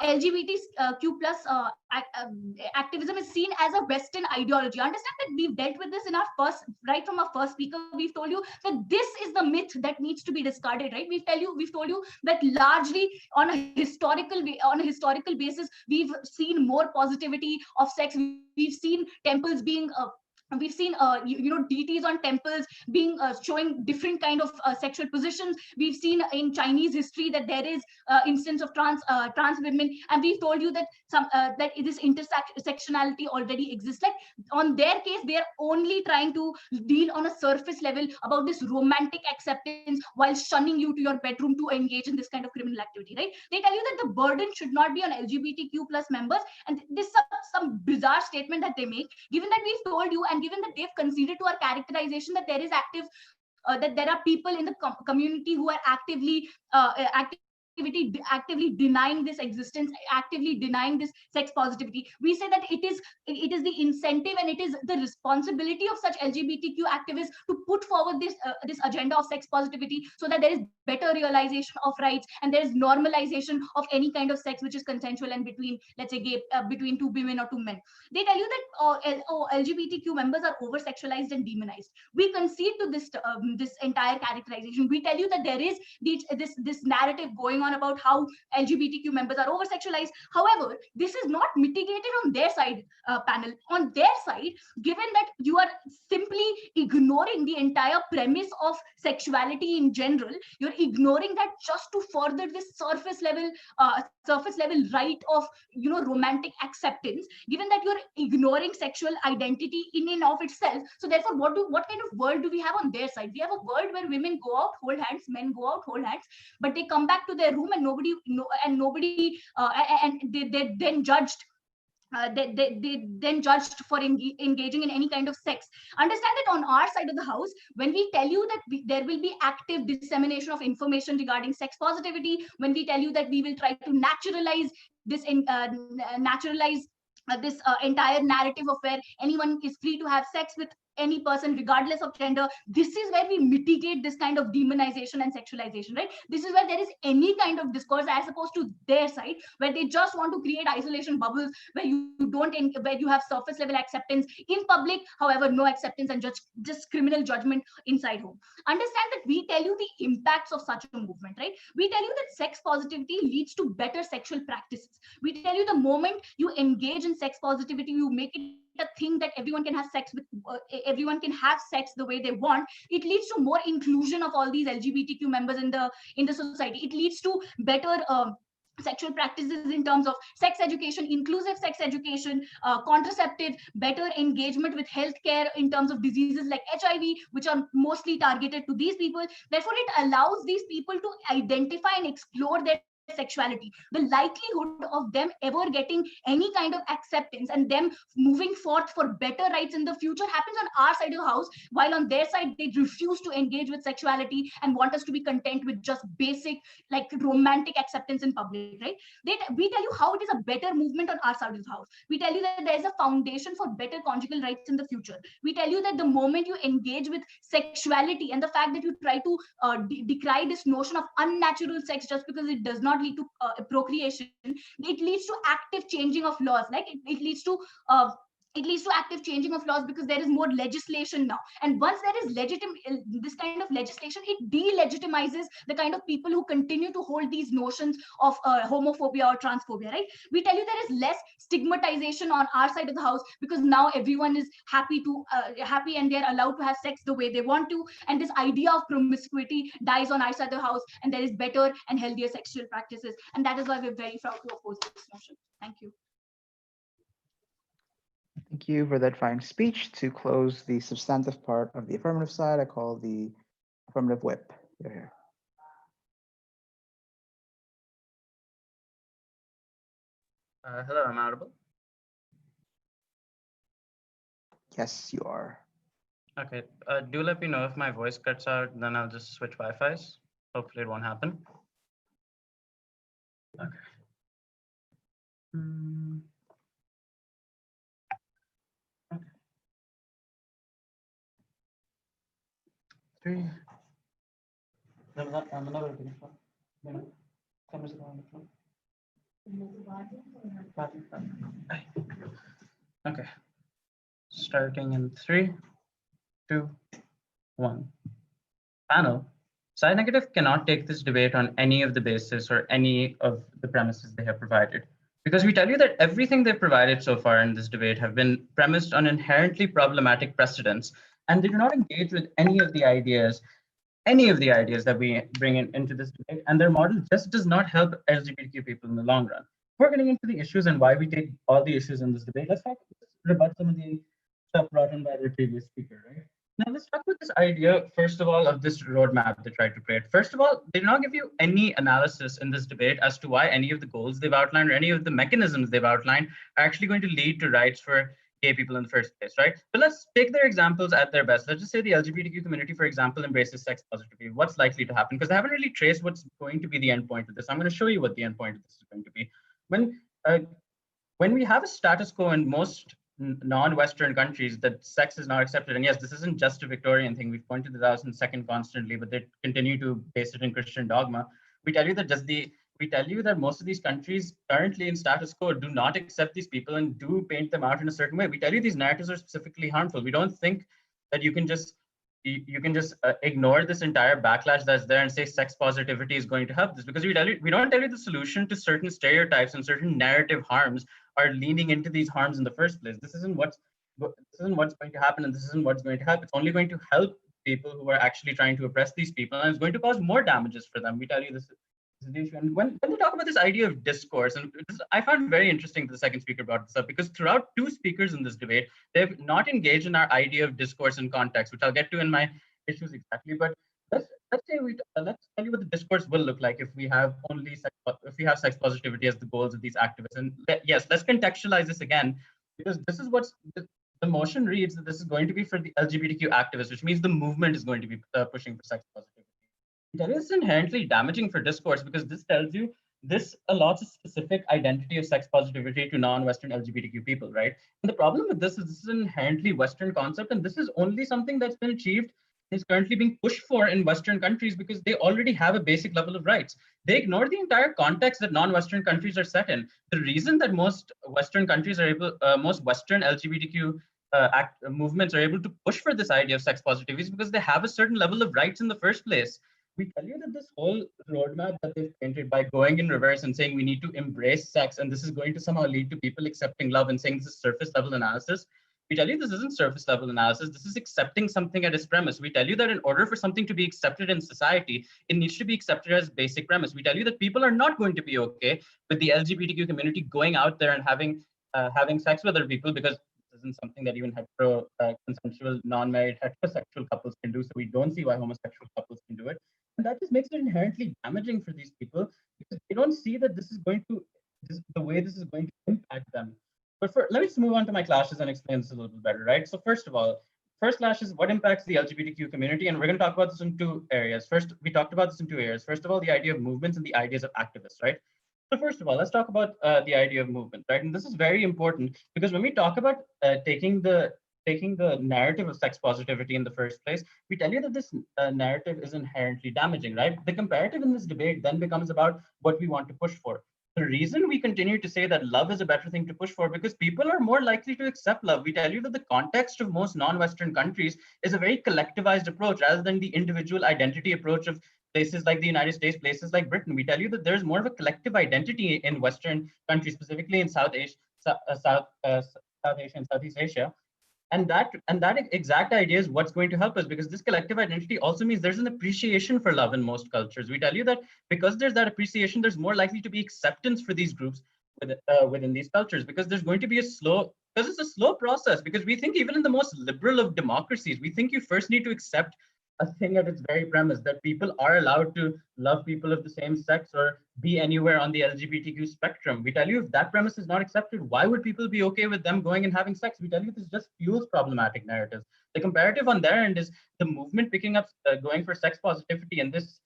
LGBTQ plus activism is seen as a Western ideology. Understand that we've dealt with this in our right from our first speaker. We've told you that this is the myth that needs to be discarded, right? We've told you that largely on a historical basis, we've seen more positivity of sex. We've seen temples being we've seen deities on temples being showing different kind of sexual positions. We've seen in Chinese history that there is instance of trans women, and we've told you that that this intersectionality already exists. Like, on their case, they are only trying to deal on a surface level about this romantic acceptance while shunning you to your bedroom to engage in this kind of criminal activity, right? They tell you that the burden should not be on LGBTQ plus members, and this is some bizarre statement that they make, given that we've told you and given that they've conceded to our characterization that there is that there are people in the community who are actively denying this existence, actively denying this sex positivity. We say that it is the incentive and it is the responsibility of such LGBTQ activists to put forward this agenda of sex positivity, so that there is better realization of rights and there is normalization of any kind of sex which is consensual and between, let's say, between two women or two men. They tell you that LGBTQ members are over sexualized and demonized. We concede to this entire characterization. We tell you that there is this narrative going on about how LGBTQ members are over sexualized. However, this is not mitigated on their side, panel. On their side, given that you are simply ignoring the entire premise of sexuality in general, you're ignoring that just to further this surface level right of romantic acceptance, given that you're ignoring sexual identity in and of itself. So therefore, what kind of world do we have on their side? We have a world where women go out, hold hands, men go out, hold hands, but they come back to their room and they then judged. They then judged for engaging in any kind of sex. Understand that on our side of the house, when we tell you that there will be active dissemination of information regarding sex positivity, when we tell you that we will try to naturalize this entire narrative of where anyone is free to have sex with any person regardless of gender, this is where we mitigate this kind of demonization and sexualization, right? This is where there is any kind of discourse, as opposed to their side, where they just want to create isolation bubbles where you have surface level acceptance in public, however no acceptance and just criminal judgment inside home. Understand that we tell you the impacts of such a movement, right? We tell you that sex positivity leads to better sexual practices. We tell you the moment you engage in sex positivity, you make it a thing that everyone can have sex with, everyone can have sex the way they want, it leads to more inclusion of all these LGBTQ members in the society. It leads to better sexual practices in terms of sex education, inclusive sex education, contraceptive, better engagement with healthcare in terms of diseases like HIV, which are mostly targeted to these people. Therefore, it allows these people to identify and explore their sexuality. The likelihood of them ever getting any kind of acceptance and them moving forth for better rights in the future happens on our side of the house, while on their side they refuse to engage with sexuality and want us to be content with just basic like romantic acceptance in public, right? We tell you how it is a better movement on our side of the house. We tell you that there is a foundation for better conjugal rights in the future. We tell you that the moment you engage with sexuality and the fact that you try to decry this notion of unnatural sex just because it does not lead to procreation, it leads to active changing of laws. Like it leads to active changing of laws because there is more legislation now. And once there is this kind of legislation, it delegitimizes the kind of people who continue to hold these notions of homophobia or transphobia, right? We tell you there is less stigmatization on our side of the house because now everyone is happy and they're allowed to have sex the way they want to. And this idea of promiscuity dies on our side of the house, and there is better and healthier sexual practices. And that is why we're very proud to oppose this motion. Thank you. Thank you for that fine speech. To close the substantive part of the affirmative side, I call the affirmative whip. You're here. Hello, I'm audible. Yes, you are. Okay, do let me know if my voice cuts out, then I'll just switch Wi-Fi's. Hopefully it won't happen. Okay. Okay. 3. Okay. Starting in 3, 2, 1. Panel. Side negative cannot take this debate on any of the basis or any of the premises they have provided. Because we tell you that everything they've provided so far in this debate have been premised on inherently problematic precedents, and they do not engage with any of the ideas that we bring into this debate, and their model just does not help LGBTQ people in the long run. Before getting into the issues and why we take all the issues in this debate, let's rebut some of the stuff brought in by the previous speaker, right? Now let's talk about this idea, first of all, of this roadmap they tried to create. First of all, they do not give you any analysis in this debate as to why any of the goals they've outlined or any of the mechanisms they've outlined are actually going to lead to rights for gay people in the first place, right? But let's take their examples at their best. Let's just say the LGBTQ community, for example, embraces sex positivity. What's likely to happen? Because they haven't really traced what's going to be the endpoint of this. I'm going to show you what the endpoint of this is going to be. When we have a status quo in most non-Western countries that sex is not accepted, and yes, this isn't just a Victorian thing. We've pointed this out in second constantly, but they continue to base it in Christian dogma. We tell you that most of these countries currently in status quo do not accept these people and do paint them out in a certain way. We tell you these narratives are specifically harmful. We don't think that you can just ignore this entire backlash that's there and say sex positivity is going to help this, because we don't tell you the solution to certain stereotypes and certain narrative harms are leaning into these harms in the first place. This isn't what's going to happen, and this isn't what's going to help. It's only going to help people who are actually trying to oppress these people, and it's going to cause more damages for them. We tell you this is the issue. And when they talk about this idea of discourse, and I found very interesting that the second speaker brought this up, because throughout two speakers in this debate, they've not engaged in our idea of discourse and context, which I'll get to in my issues exactly. But let's tell you what the discourse will look like if we have sex positivity as the goals of these activists. And yes, let's contextualize this again, because this is what's the motion reads that this is going to be for the LGBTQ activists, which means the movement is going to be pushing for sex positivity. That is inherently damaging for discourse, because this tells you this allots a specific identity of sex positivity to non-Western LGBTQ people, right? And the problem with this is an inherently Western concept, and this is only something that's been achieved, is currently being pushed for in Western countries because they already have a basic level of rights. They ignore the entire context that non-Western countries are set in. The reason that most Western countries are most Western LGBTQ movements are able to push for this idea of sex positivity is because they have a certain level of rights in the first place. We tell you that this whole roadmap that they've painted by going in reverse and saying we need to embrace sex, and this is going to somehow lead to people accepting love and saying this is surface level analysis. We tell you this isn't surface level analysis. This is accepting something at its premise. We tell you that in order for something to be accepted in society, it needs to be accepted as basic premise. We tell you that people are not going to be okay with the LGBTQ community going out there and having sex with other people, because this isn't something that even consensual, non-married heterosexual couples can do. So we don't see why homosexual couples can do it. And that just makes it inherently damaging for these people, because they don't see that the way this is going to impact them. But let me just move on to my clashes and explain this a little bit better, right? So first of all, first clash is what impacts the LGBTQ community, and we're going to talk about this in two areas. First, we talked about this in two areas. First of all, the idea of movements and the ideas of activists, right? So first of all, let's talk about the idea of movement, right? And this is very important because when we talk about taking the narrative of sex positivity in the first place, we tell you that this narrative is inherently damaging, right? The comparative in this debate then becomes about what we want to push for. The reason we continue to say that love is a better thing to push for, because people are more likely to accept love. We tell you that the context of most non-Western countries is a very collectivized approach rather than the individual identity approach of places like the United States, places like Britain. We tell you that there's more of a collective identity in Western countries, specifically in South Asia, South Asia and Southeast Asia. And that exact idea is what's going to help us, because this collective identity also means there's an appreciation for love in most cultures. We tell you that because there's that appreciation, there's more likely to be acceptance for these groups within these cultures, because there's going to be because it's a slow process. Because we think even in the most liberal of democracies, we think you first need to accept a thing at its very premise, that people are allowed to love people of the same sex or be anywhere on the LGBTQ spectrum. We tell you if that premise is not accepted, why would people be okay with them going and having sex? We tell you this just fuels problematic narratives. The comparative on their end is the movement picking up, going for sex positivity, and this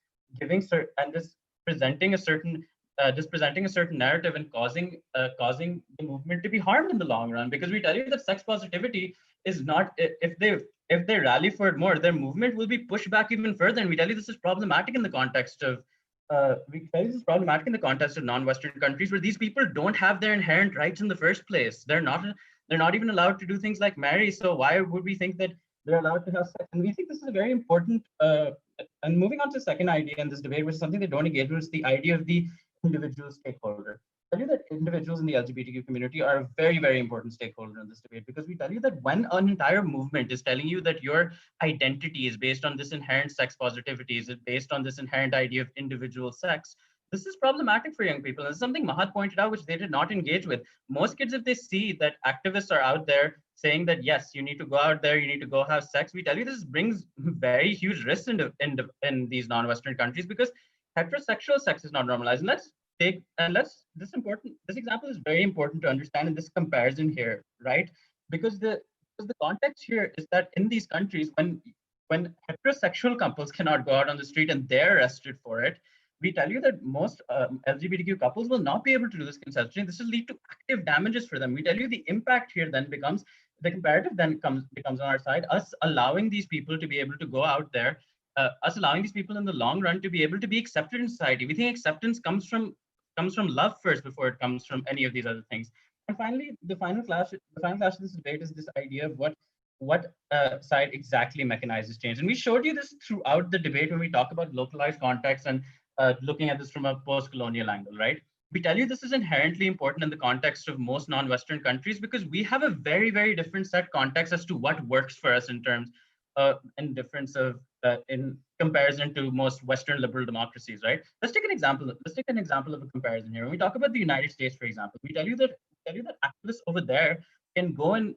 presenting a certain narrative and causing the movement to be harmed in the long run. Because we tell you that sex positivity is not, if they rally for it more, their movement will be pushed back even further. And we tell you this is problematic in the context of non-Western countries, where these people don't have their inherent rights in the first place. They're not even allowed to do things like marry. So why would we think that they're allowed to have sex? And we think this is a very important. And moving on to the second idea in this debate, which is something they don't engage with, is the idea of the individual stakeholder. I tell you that individuals in the LGBTQ community are a very, very important stakeholder in this debate, because we tell you that when an entire movement is telling you that your identity is based on this inherent sex positivity, is based on this inherent idea of individual sex, this is problematic for young people. And it's something Mahat pointed out, which they did not engage with. Most kids, if they see that activists are out there saying that, yes, you need to go out there, you need to go have sex, we tell you this brings very huge risks in these non-Western countries, because heterosexual sex is not normalized. And this example is very important to understand in this comparison here, right? Because the context here is that in these countries, when heterosexual couples cannot go out on the street and they're arrested for it, we tell you that most LGBTQ couples will not be able to do this consensually. This will lead to active damages for them. We tell you the impact here then becomes, the comparative then becomes on our side, us allowing these people to be able to go out there, us allowing these people in the long run to be able to be accepted in society. We think acceptance comes from love first before it comes from any of these other things. And finally, the final clash of this debate is this idea of what side exactly mechanizes change. And we showed you this throughout the debate when we talk about localized context and looking at this from a post-colonial angle, right? We tell you this is inherently important in the context of most non-Western countries, because we have a very, very different set context as to what works for us in terms in difference of in comparison to most Western liberal democracies, right? Let's take an example of a comparison here. When we talk about the United States, for example, we tell you that activists over there can go and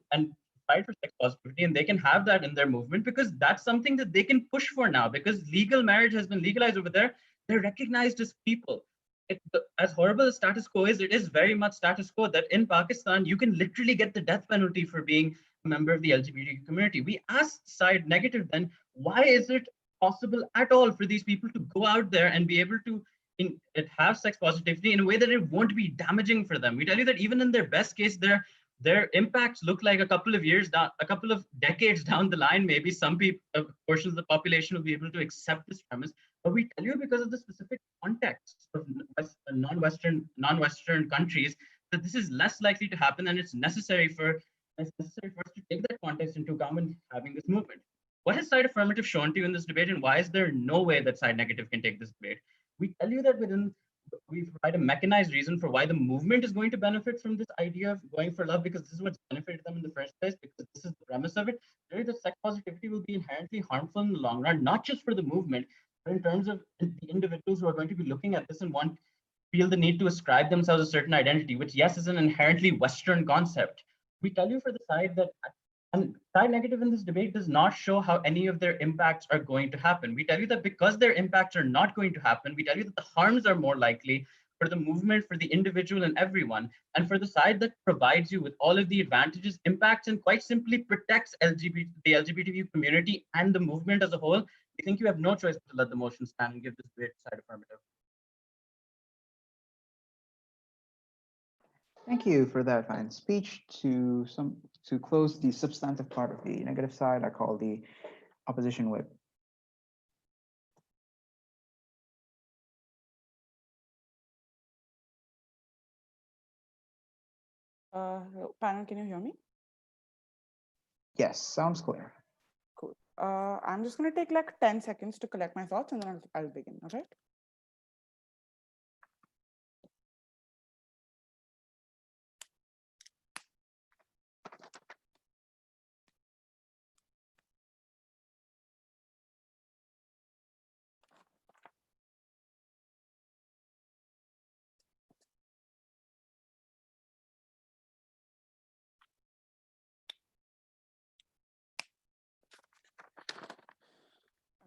fight for sex positivity, and they can have that in their movement, because that's something that they can push for now, because legal marriage has been legalized over there. They're recognized as people. As horrible as status quo is, it is very much status quo that in Pakistan, you can literally get the death penalty for being a member of the LGBT community. We asked side negative then, why is it possible at all for these people to go out there and be able to have sex positivity in a way that it won't be damaging for them? We tell you that even in their best case, their impacts look like a couple of decades down the line, maybe some people, portions of the population will be able to accept this premise. But we tell you because of the specific context of non-Western countries that this is less likely to happen, and it's necessary for us to take that context into account when having this movement. What has side affirmative shown to you in this debate, and why is there no way that side negative can take this debate? We tell you that we provide a mechanized reason for why the movement is going to benefit from this idea of going for love, because this is what's benefited them in the first place, because this is the premise of it. Really, the sex positivity will be inherently harmful in the long run, not just for the movement, but in terms of the individuals who are going to be looking at this and feel the need to ascribe themselves a certain identity, which, yes, is an inherently Western concept. We tell you for the side that, and side negative in this debate does not show how any of their impacts are going to happen. We tell you that because their impacts are not going to happen, we tell you that the harms are more likely for the movement, for the individual and everyone. And for the side that provides you with all of the advantages, impacts, and quite simply protects the LGBTQ community and the movement as a whole, we think you have no choice but to let the motion stand and give this debate side affirmative. Thank you for that fine speech. To close the substantive part of the negative side, I call the opposition whip. Panel, can you hear me? Yes, sounds clear. Cool. I'm just going to take like 10 seconds to collect my thoughts and then I'll begin. All right.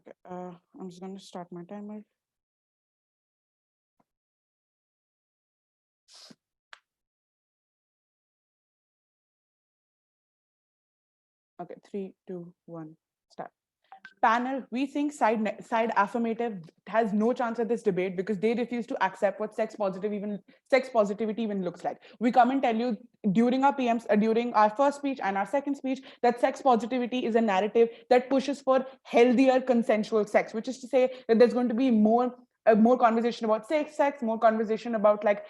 Okay, I'm just going to start my timer. Okay, 3, 2, 1, start. Panel, we think side affirmative has no chance at this debate because they refuse to accept what sex positivity even looks like. We come and tell you during our PMs, during our first speech and our second speech, that sex positivity is a narrative that pushes for healthier consensual sex, which is to say that there's going to be more conversation about safe sex, more conversation about like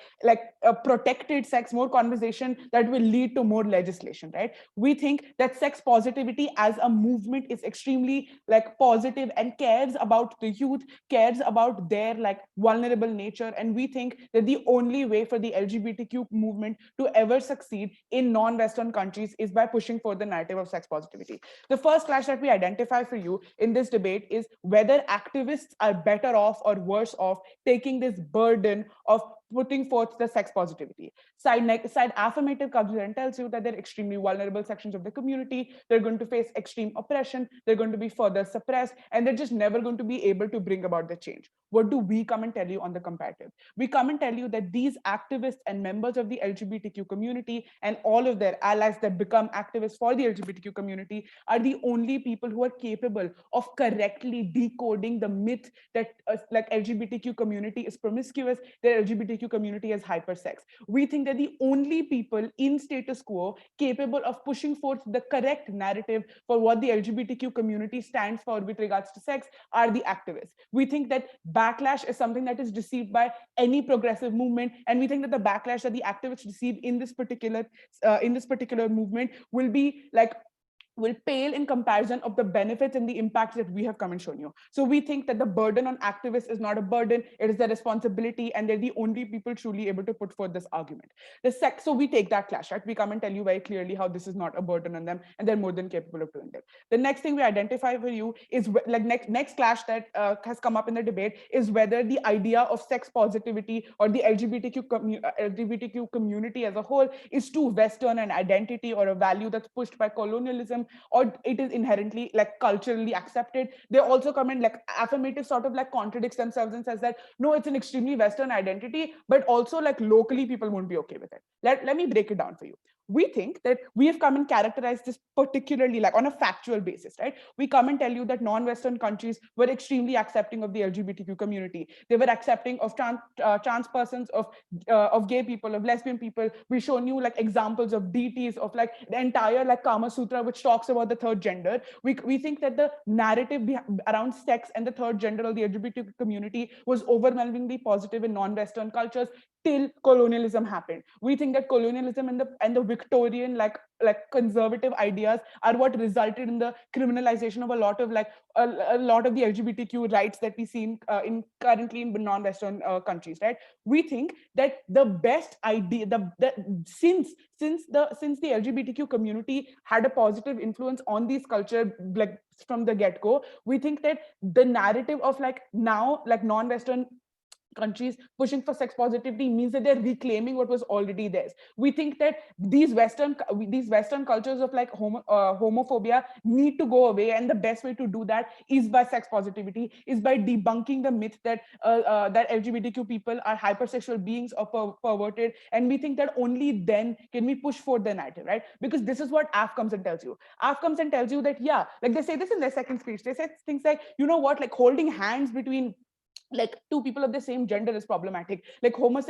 protected sex, more conversation that will lead to more legislation, right? We think that sex positivity as a movement is extremely like positive and cares about the youth, cares about their like vulnerable nature. And we think that the only way for the LGBTQ movement to ever succeed in non-Western countries is by pushing for the narrative of sex positivity. The first clash that we identify for you in this debate is whether activists are better off or worse off taking this burden of putting forth the sex positivity. Side affirmative comes and tells you that they're extremely vulnerable sections of the community. They're going to face extreme oppression. They're going to be further suppressed, and they're just never going to be able to bring about the change. What do we come and tell you on the comparative? We come and tell you that these activists and members of the LGBTQ community and all of their allies that become activists for the LGBTQ community are the only people who are capable of correctly decoding the myth that like LGBTQ community is promiscuous, the LGBTQ community is hypersex. We think that the only people in status quo capable of pushing forth the correct narrative for what the LGBTQ community stands for with regards to sex are the activists. We think that backlash is something that is received by any progressive movement, and we think that the backlash that the activists receive in this particular movement will pale in comparison of the benefits and the impacts that we have come and shown you. So we think that the burden on activists is not a burden, it is their responsibility, and they're the only people truly able to put forth this argument. So we take that clash, right? We come and tell you very clearly how this is not a burden on them, and they're more than capable of doing it. The next thing we identify for you is like next clash that has come up in the debate is whether the idea of sex positivity or the LGBTQ community as a whole is too Western an identity or a value that's pushed by colonialism, or it is inherently like culturally accepted. They also come in like affirmative sort of like contradicts themselves and says that no, it's an extremely Western identity, but also like locally people won't be okay with it. Let me break it down for you. We think that we have come and characterized this particularly like on a factual basis, right? We come and tell you that non-Western countries were extremely accepting of the LGBTQ community. They were accepting of trans persons, of gay people, of lesbian people. We've shown you like examples of deities, of like the entire like Kama Sutra, which talks about the third gender. We think that the narrative around sex and the third gender or the LGBTQ community was overwhelmingly positive in non-Western cultures till colonialism happened. We think that colonialism and the Victorian like conservative ideas are what resulted in the criminalization of a lot of a lot of the LGBTQ rights that we see in currently in non-Western countries, right? We think that the best idea, since the LGBTQ community had a positive influence on these culture like from the get-go, we think that the narrative of like now like non-Western countries pushing for sex positivity means that they're reclaiming what was already theirs. We think that these Western cultures of like homophobia need to go away, and the best way to do that is by sex positivity, is by debunking the myth that that LGBTQ people are hypersexual beings or perverted. And we think that only then can we push for the narrative, right? Because this is what AF comes and tells you. AF comes and tells you that, yeah, like they say this in their second speech. They say things like, you know what, like holding hands between like two people of the same gender is problematic. Like like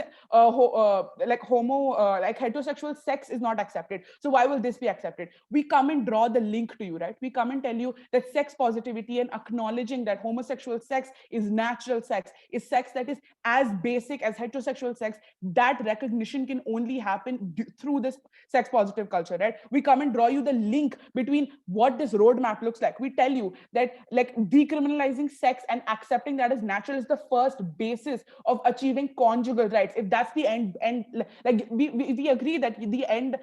heterosexual sex is not accepted, so why will this be accepted? We come and draw the link to you, right? We come and tell you that sex positivity and acknowledging that homosexual sex is natural sex, is sex that is as basic as heterosexual sex, that recognition can only happen through this sex positive culture, right? We come and draw you the link between what this roadmap looks like. We tell you that like decriminalizing sex and accepting that as natural is the first basis of achieving conjugal rights. If that's the end, like we agree that the end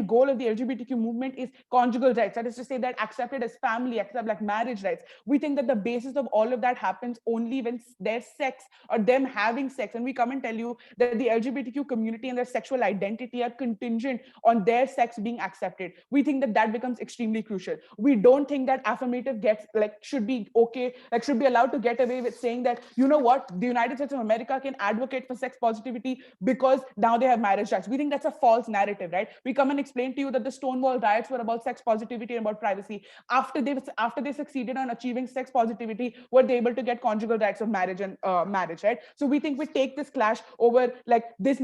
goal of the LGBTQ movement is conjugal rights. That is to say that accepted as family, accept like marriage rights. We think that the basis of all of that happens only when their sex or them having sex. And we come and tell you that the LGBTQ community and their sexual identity are contingent on their sex being accepted. We think that that becomes extremely crucial. We don't think that affirmative gets like should be okay, like should be allowed to get away with saying that, you know what, the United States of America can advocate for sex positivity because now they have marriage rights. We think that's a false narrative, right? We come and explain to you that the Stonewall riots were about sex positivity and about privacy. After they succeeded on achieving sex positivity, were they able to get conjugal rights of marriage and marriage, right? So we think we take this clash over like this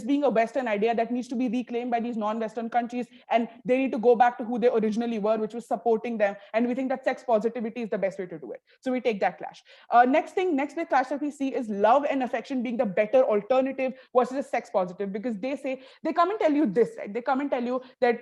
being a Western idea that needs to be reclaimed by these non-Western countries, and they need to go back to who they originally were, which was supporting them. And we think that sex positivity is the best way to do it. So we take that clash. Next big clash that we see is love and affection being the better alternative versus a sex positive, because they come and tell you this, right? They come and tell you that,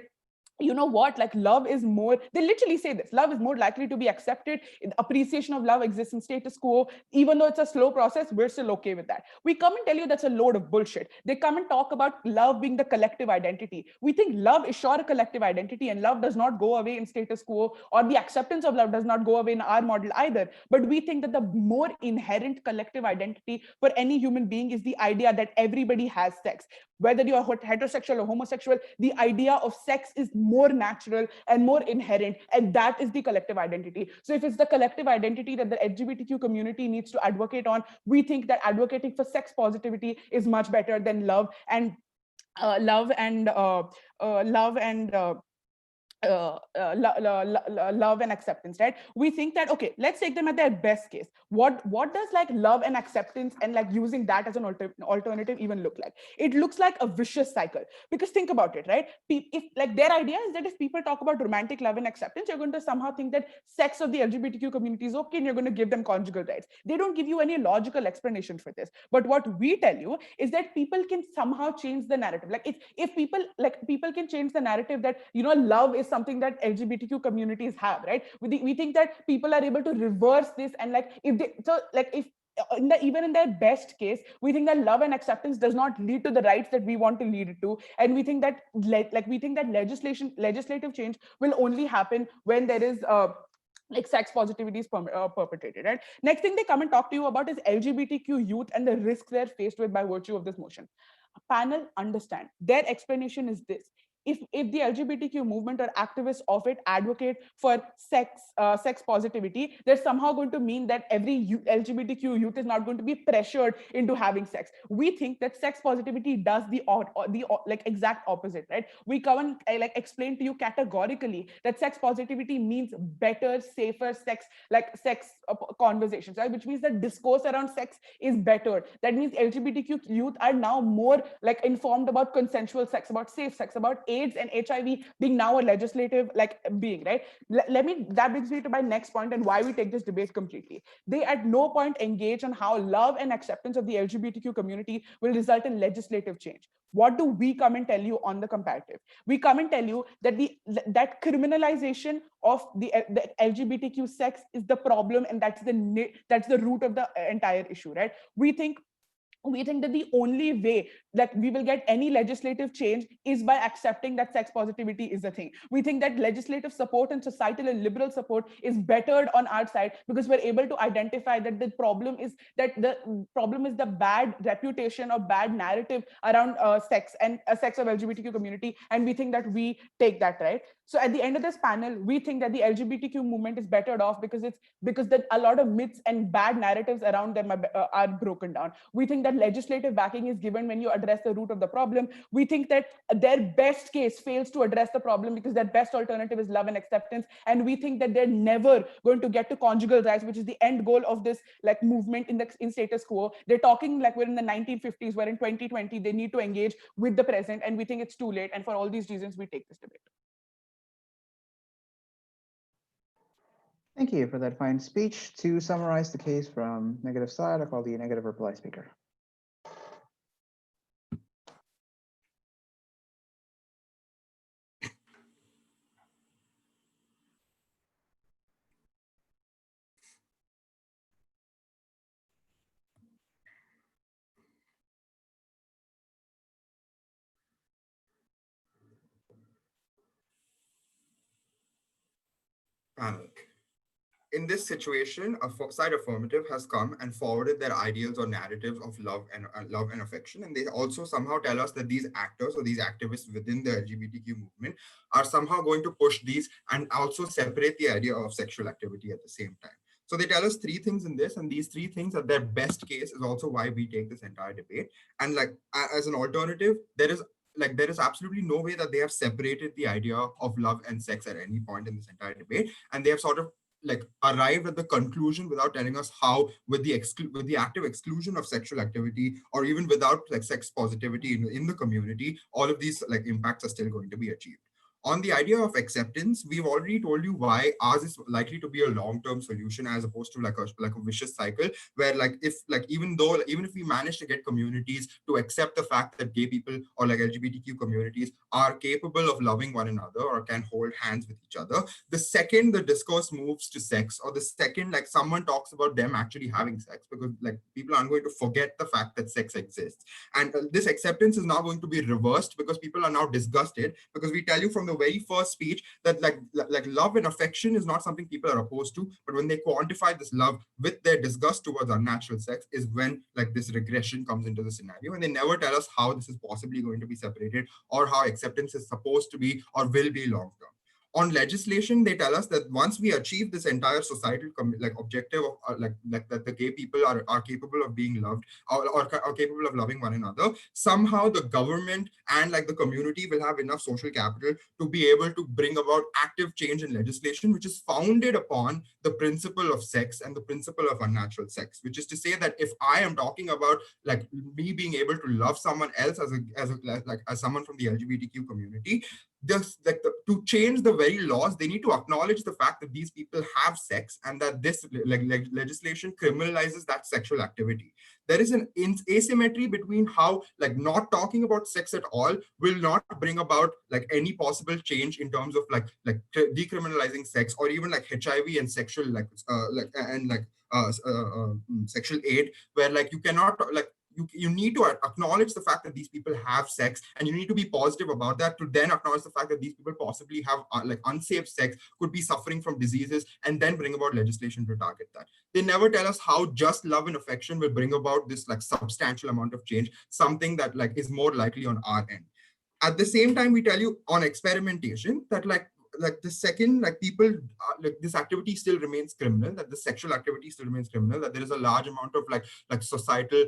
you know what, like love is more, they literally say this, love is more likely to be accepted. Appreciation of love exists in status quo. Even though it's a slow process, we're still okay with that. We come and tell you that's a load of bullshit. They come and talk about love being the collective identity. We think love is sure a collective identity, and love does not go away in status quo, or the acceptance of love does not go away in our model either. But we think that the more inherent collective identity for any human being is the idea that everybody has sex. Whether you are heterosexual or homosexual, the idea of sex is more natural and more inherent, and that is the collective identity. So if it's the collective identity that the LGBTQ community needs to advocate on, we think that advocating for sex positivity is much better than love and love and love and acceptance, right? We think that, okay, let's take them at their best case. What does like love and acceptance and like using that as an alternative even look like? It looks like a vicious cycle, because think about it, right? If like their idea is that if people talk about romantic love and acceptance, you're going to somehow think that sex of the LGBTQ community is okay and you're going to give them conjugal rights. They don't give you any logical explanation for this. But what we tell you is that people can somehow change the narrative. Like if people can change the narrative that, you know, love is something that LGBTQ communities have, right? We think that people are able to reverse this, and like if even in their best case, we think that love and acceptance does not lead to the rights that we want to lead it to, and we think that legislative change will only happen when there is like sex positivity is perpetrated, right? Next thing they come and talk to you about is LGBTQ youth and the risks they're faced with by virtue of this motion. Panel understand. Their explanation is this: if the LGBTQ movement or activists of it advocate for sex positivity, they're somehow going to mean that every LGBTQ youth is not going to be pressured into having sex. We think that sex positivity does the like exact opposite, right? We come and like explain to you categorically that sex positivity means better, safer sex conversations, right? Which means that discourse around sex is better. That means LGBTQ youth are now more like informed about consensual sex, about safe sex, about AIDS and HIV being now a legislative being, right? That brings me to my next point and why we take this debate completely. They at no point engage on how love and acceptance of the LGBTQ community will result in legislative change. What do we come and tell you on the comparative? We come and tell you that that criminalization of the LGBTQ sex is the problem, and that's the root of the entire issue, right? We think that the only way that we will get any legislative change is by accepting that sex positivity is a thing. We think that legislative support and societal and liberal support is bettered on our side because we're able to identify that the problem is the bad reputation or bad narrative around sex and sex of LGBTQ community, and we think that we take that, right? So at the end of this panel, we think that the LGBTQ movement is bettered off because a lot of myths and bad narratives around them are broken down. We think that legislative backing is given when you address the root of the problem. We think that their best case fails to address the problem because their best alternative is love and acceptance. And we think that they're never going to get to conjugal rights, which is the end goal of this movement in status quo. They're talking like we're in the 1950s, where in 2020 they need to engage with the present, and we think it's too late. And for all these reasons, we take this debate. Thank you for that fine speech. To summarize the case from negative side, I call the negative reply speaker. In this situation, side affirmative has come and forwarded their ideals or narratives of love and affection, and they also somehow tell us that these actors or these activists within the LGBTQ movement are somehow going to push these and also separate the idea of sexual activity at the same time. So they tell us three things in this, and these three things at their best case is also why we take this entire debate. And like as an alternative, there is absolutely no way that they have separated the idea of love and sex at any point in this entire debate, and they have sort of arrived at the conclusion without telling us how, with the active exclusion of sexual activity, or even without sex positivity in the community, all of these impacts are still going to be achieved. On the idea of acceptance, we've already told you why ours is likely to be a long-term solution as opposed to a vicious cycle where even if we manage to get communities to accept the fact that gay people or LGBTQ communities are capable of loving one another or can hold hands with each other, the second the discourse moves to sex, or the second someone talks about them actually having sex, because people aren't going to forget the fact that sex exists, and this acceptance is now going to be reversed because people are now disgusted, because we tell you from the very first speech that love and affection is not something people are opposed to, but when they quantify this love with their disgust towards unnatural sex is when this regression comes into the scenario, and they never tell us how this is possibly going to be separated or how acceptance is supposed to be or will be long term. On legislation, they tell us that once we achieve this entire societal objective of that the gay people are capable of being loved or capable of loving one another, somehow the government and the community will have enough social capital to be able to bring about active change in legislation, which is founded upon the principle of sex and the principle of unnatural sex, which is to say that if I am talking about me being able to love someone else as someone from the LGBTQ community, to change the very laws, they need to acknowledge the fact that these people have sex and that this legislation criminalizes that sexual activity. There is an asymmetry between how not talking about sex at all will not bring about any possible change in terms of decriminalizing sex, or even HIV and sexual sexual aid, where you cannot you need to acknowledge the fact that these people have sex, and you need to be positive about that, to then acknowledge the fact that these people possibly have unsafe sex, could be suffering from diseases, and then bring about legislation to target that. They never tell us how just love and affection will bring about this substantial amount of change, something that is more likely on our end. At the same time, we tell you on experimentation that the second people this activity still remains criminal, that the sexual activity still remains criminal, that there is a large amount of societal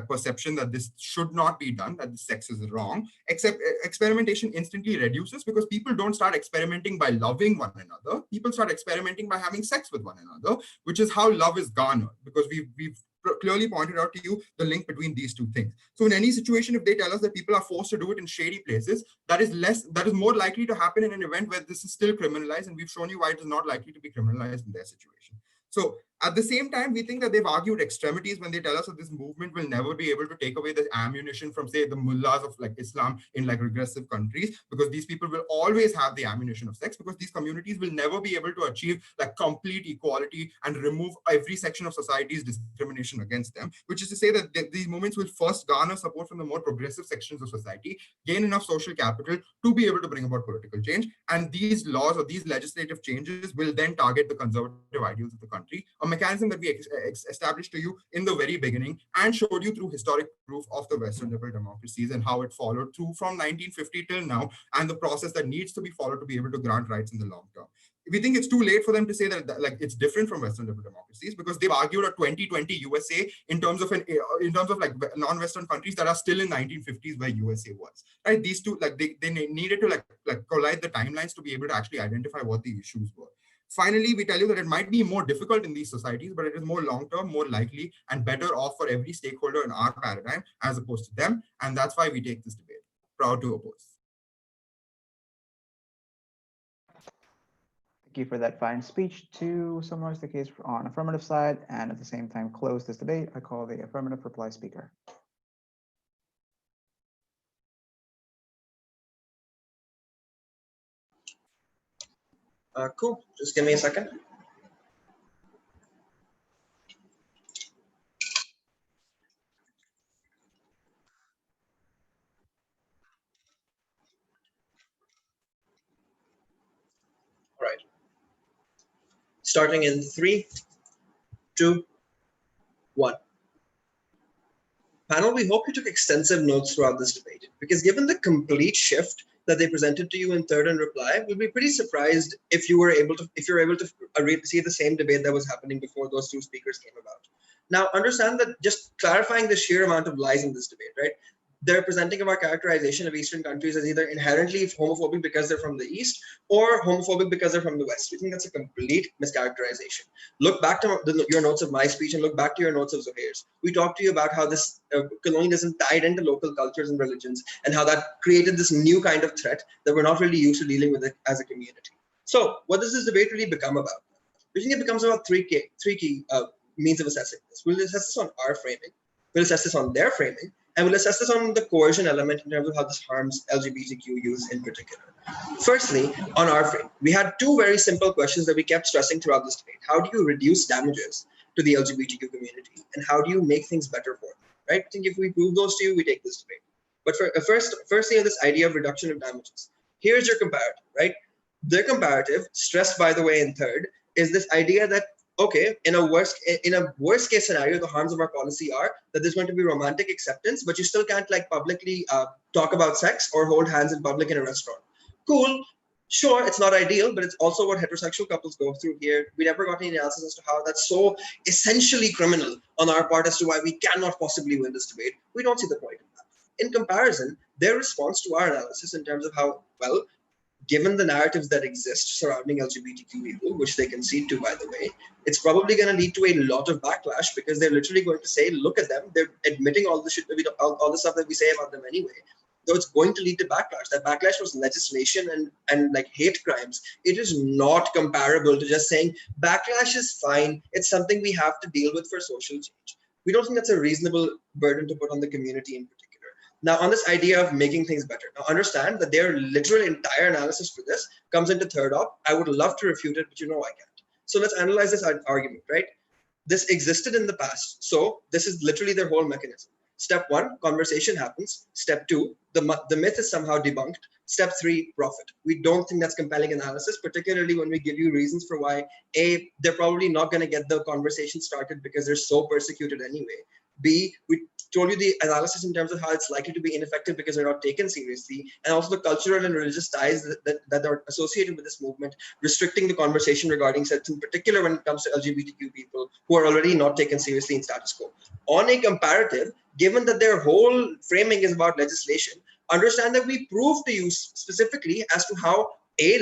perception that this should not be done, that the sex is wrong, except experimentation instantly reduces, because people don't start experimenting by loving one another, people start experimenting by having sex with one another, which is how love is garnered, because we've clearly pointed out to you the link between these two things. So in any situation, if they tell us that people are forced to do it in shady places, that is more likely to happen in an event where this is still criminalized, and we've shown you why it is not likely to be criminalized in their situation. So at the same time, we think that they've argued extremities when they tell us that this movement will never be able to take away the ammunition from, say, the mullahs of like Islam in like regressive countries, because these people will always have the ammunition of sex, because these communities will never be able to achieve like complete equality and remove every section of society's discrimination against them, which is to say that these movements will first garner support from the more progressive sections of society, gain enough social capital to be able to bring about political change. And these laws or these legislative changes will then target the conservative ideals of the country, a mechanism that we established to you in the very beginning and showed you through historic proof of the Western liberal democracies and how it followed through from 1950 till now, and the process that needs to be followed to be able to grant rights in the long term. We think it's too late for them to say that like it's different from Western liberal democracies, because they've argued a 2020 USA in terms of like non-Western countries that are still in 1950s where USA was. Right? These two, like they needed to like collide the timelines to be able to actually identify what the issues were. Finally, we tell you that it might be more difficult in these societies, but it is more long-term, more likely, and better off for every stakeholder in our paradigm as opposed to them. And that's why we take this debate. Proud to oppose. Thank you for that fine speech. To summarize the case on affirmative side and at the same time close this debate, I call the affirmative reply speaker. Cool. Just give me a second. All right. Starting in 3, 2, 1. Panel, we hope you took extensive notes throughout this debate, because given the complete shift that they presented to you in third and reply, we'll be pretty surprised if you're able to see the same debate that was happening before those two speakers came about. Now, understand that just clarifying the sheer amount of lies in this debate, right? They're presenting our characterization of Eastern countries as either inherently homophobic because they're from the East or homophobic because they're from the West. We think that's a complete mischaracterization. Look back to your notes of my speech and look back to your notes of Zuhair's. We talked to you about how this colonialism tied into local cultures and religions and how that created this new kind of threat that we're not really used to dealing with it as a community. So what does this debate really become about? We think it becomes about three key means of assessing this. We'll assess this on our framing, we'll assess this on their framing, and we'll assess this on the coercion element in terms of how this harms LGBTQ youth in particular. Firstly, on our frame, we had two very simple questions that we kept stressing throughout this debate. How do you reduce damages to the LGBTQ community? And how do you make things better for them? Right? I think if we prove those to you, we take this debate. But firstly, on this idea of reduction of damages, here's your comparative, right? The comparative, stressed by the way in third, is this idea that okay, in a worst case scenario, the harms of our policy are that there's going to be romantic acceptance, but you still can't like publicly talk about sex or hold hands in public in a restaurant. Cool. Sure, it's not ideal, but it's also what heterosexual couples go through here. We never got any analysis as to how that's so essentially criminal on our part as to why we cannot possibly win this debate. We don't see the point in that. In comparison, their response to our analysis in terms of how, well, given the narratives that exist surrounding LGBTQ people, which they concede to, by the way, it's probably going to lead to a lot of backlash because they're literally going to say, look at them, they're admitting all the shit that all the stuff that we say about them anyway. So it's going to lead to backlash. That backlash was legislation and like hate crimes. It is not comparable to just saying backlash is fine. It's something we have to deal with for social change. We don't think that's a reasonable burden to put on the community in particular. Now, on this idea of making things better, now understand that their literal entire analysis for this comes into third op. I would love to refute it, but you know I can't. So let's analyze this argument, right? This existed in the past. So this is literally their whole mechanism. Step 1, conversation happens. Step 2, the myth is somehow debunked. Step 3, profit. We don't think that's compelling analysis, particularly when we give you reasons for why, A, they're probably not going to get the conversation started because they're so persecuted anyway. B, we told you the analysis in terms of how it's likely to be ineffective because they're not taken seriously, and also the cultural and religious ties that are associated with this movement, restricting the conversation regarding sex, in particular when it comes to LGBTQ people who are already not taken seriously in status quo. On a comparative, given that their whole framing is about legislation, understand that we prove to you specifically as to how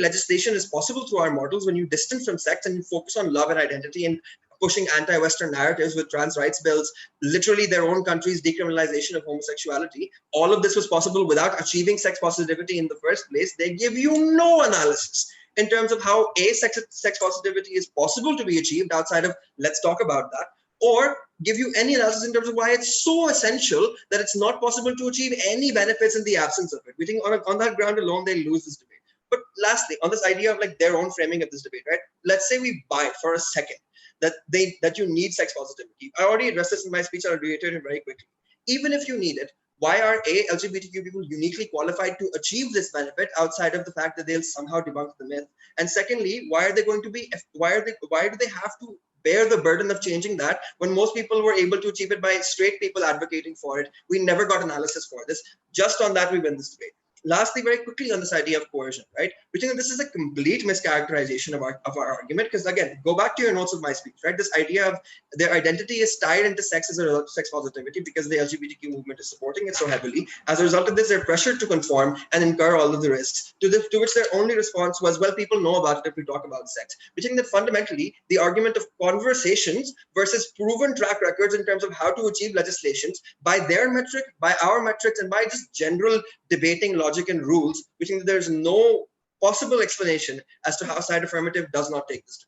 legislation is possible through our models when you distance from sex and you focus on love and identity and pushing anti-Western narratives with trans rights bills, literally their own country's decriminalization of homosexuality. All of this was possible without achieving sex positivity in the first place. They give you no analysis in terms of how sex positivity is possible to be achieved outside of let's talk about that, or give you any analysis in terms of why it's so essential that it's not possible to achieve any benefits in the absence of it. We think on that ground alone, they lose this debate. But lastly, on this idea of like their own framing of this debate, right? Let's say we buy for a second that you need sex positivity. I already addressed this in my speech. I'll reiterate it very quickly. Even if you need it, why are LGBTQ people uniquely qualified to achieve this benefit outside of the fact that they'll somehow debunk the myth? And secondly, why do they have to bear the burden of changing that when most people were able to achieve it by straight people advocating for it? We never got analysis for this. Just on that, we win this debate. Lastly, very quickly on this idea of coercion, right? We think that this is a complete mischaracterization of our argument, because again, go back to your notes of my speech, right? This idea of their identity is tied into sex as a result of sex positivity because the LGBTQ movement is supporting it so heavily. As a result of this, they're pressured to conform and incur all of the risks, to which their only response was, well, people know about it if we talk about sex. We think that fundamentally, the argument of conversations versus proven track records in terms of how to achieve legislations by their metric, by our metrics, and by just general debating logic and rules, we think that there's no possible explanation as to how side affirmative does not take this debate.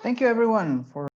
Thank you everyone for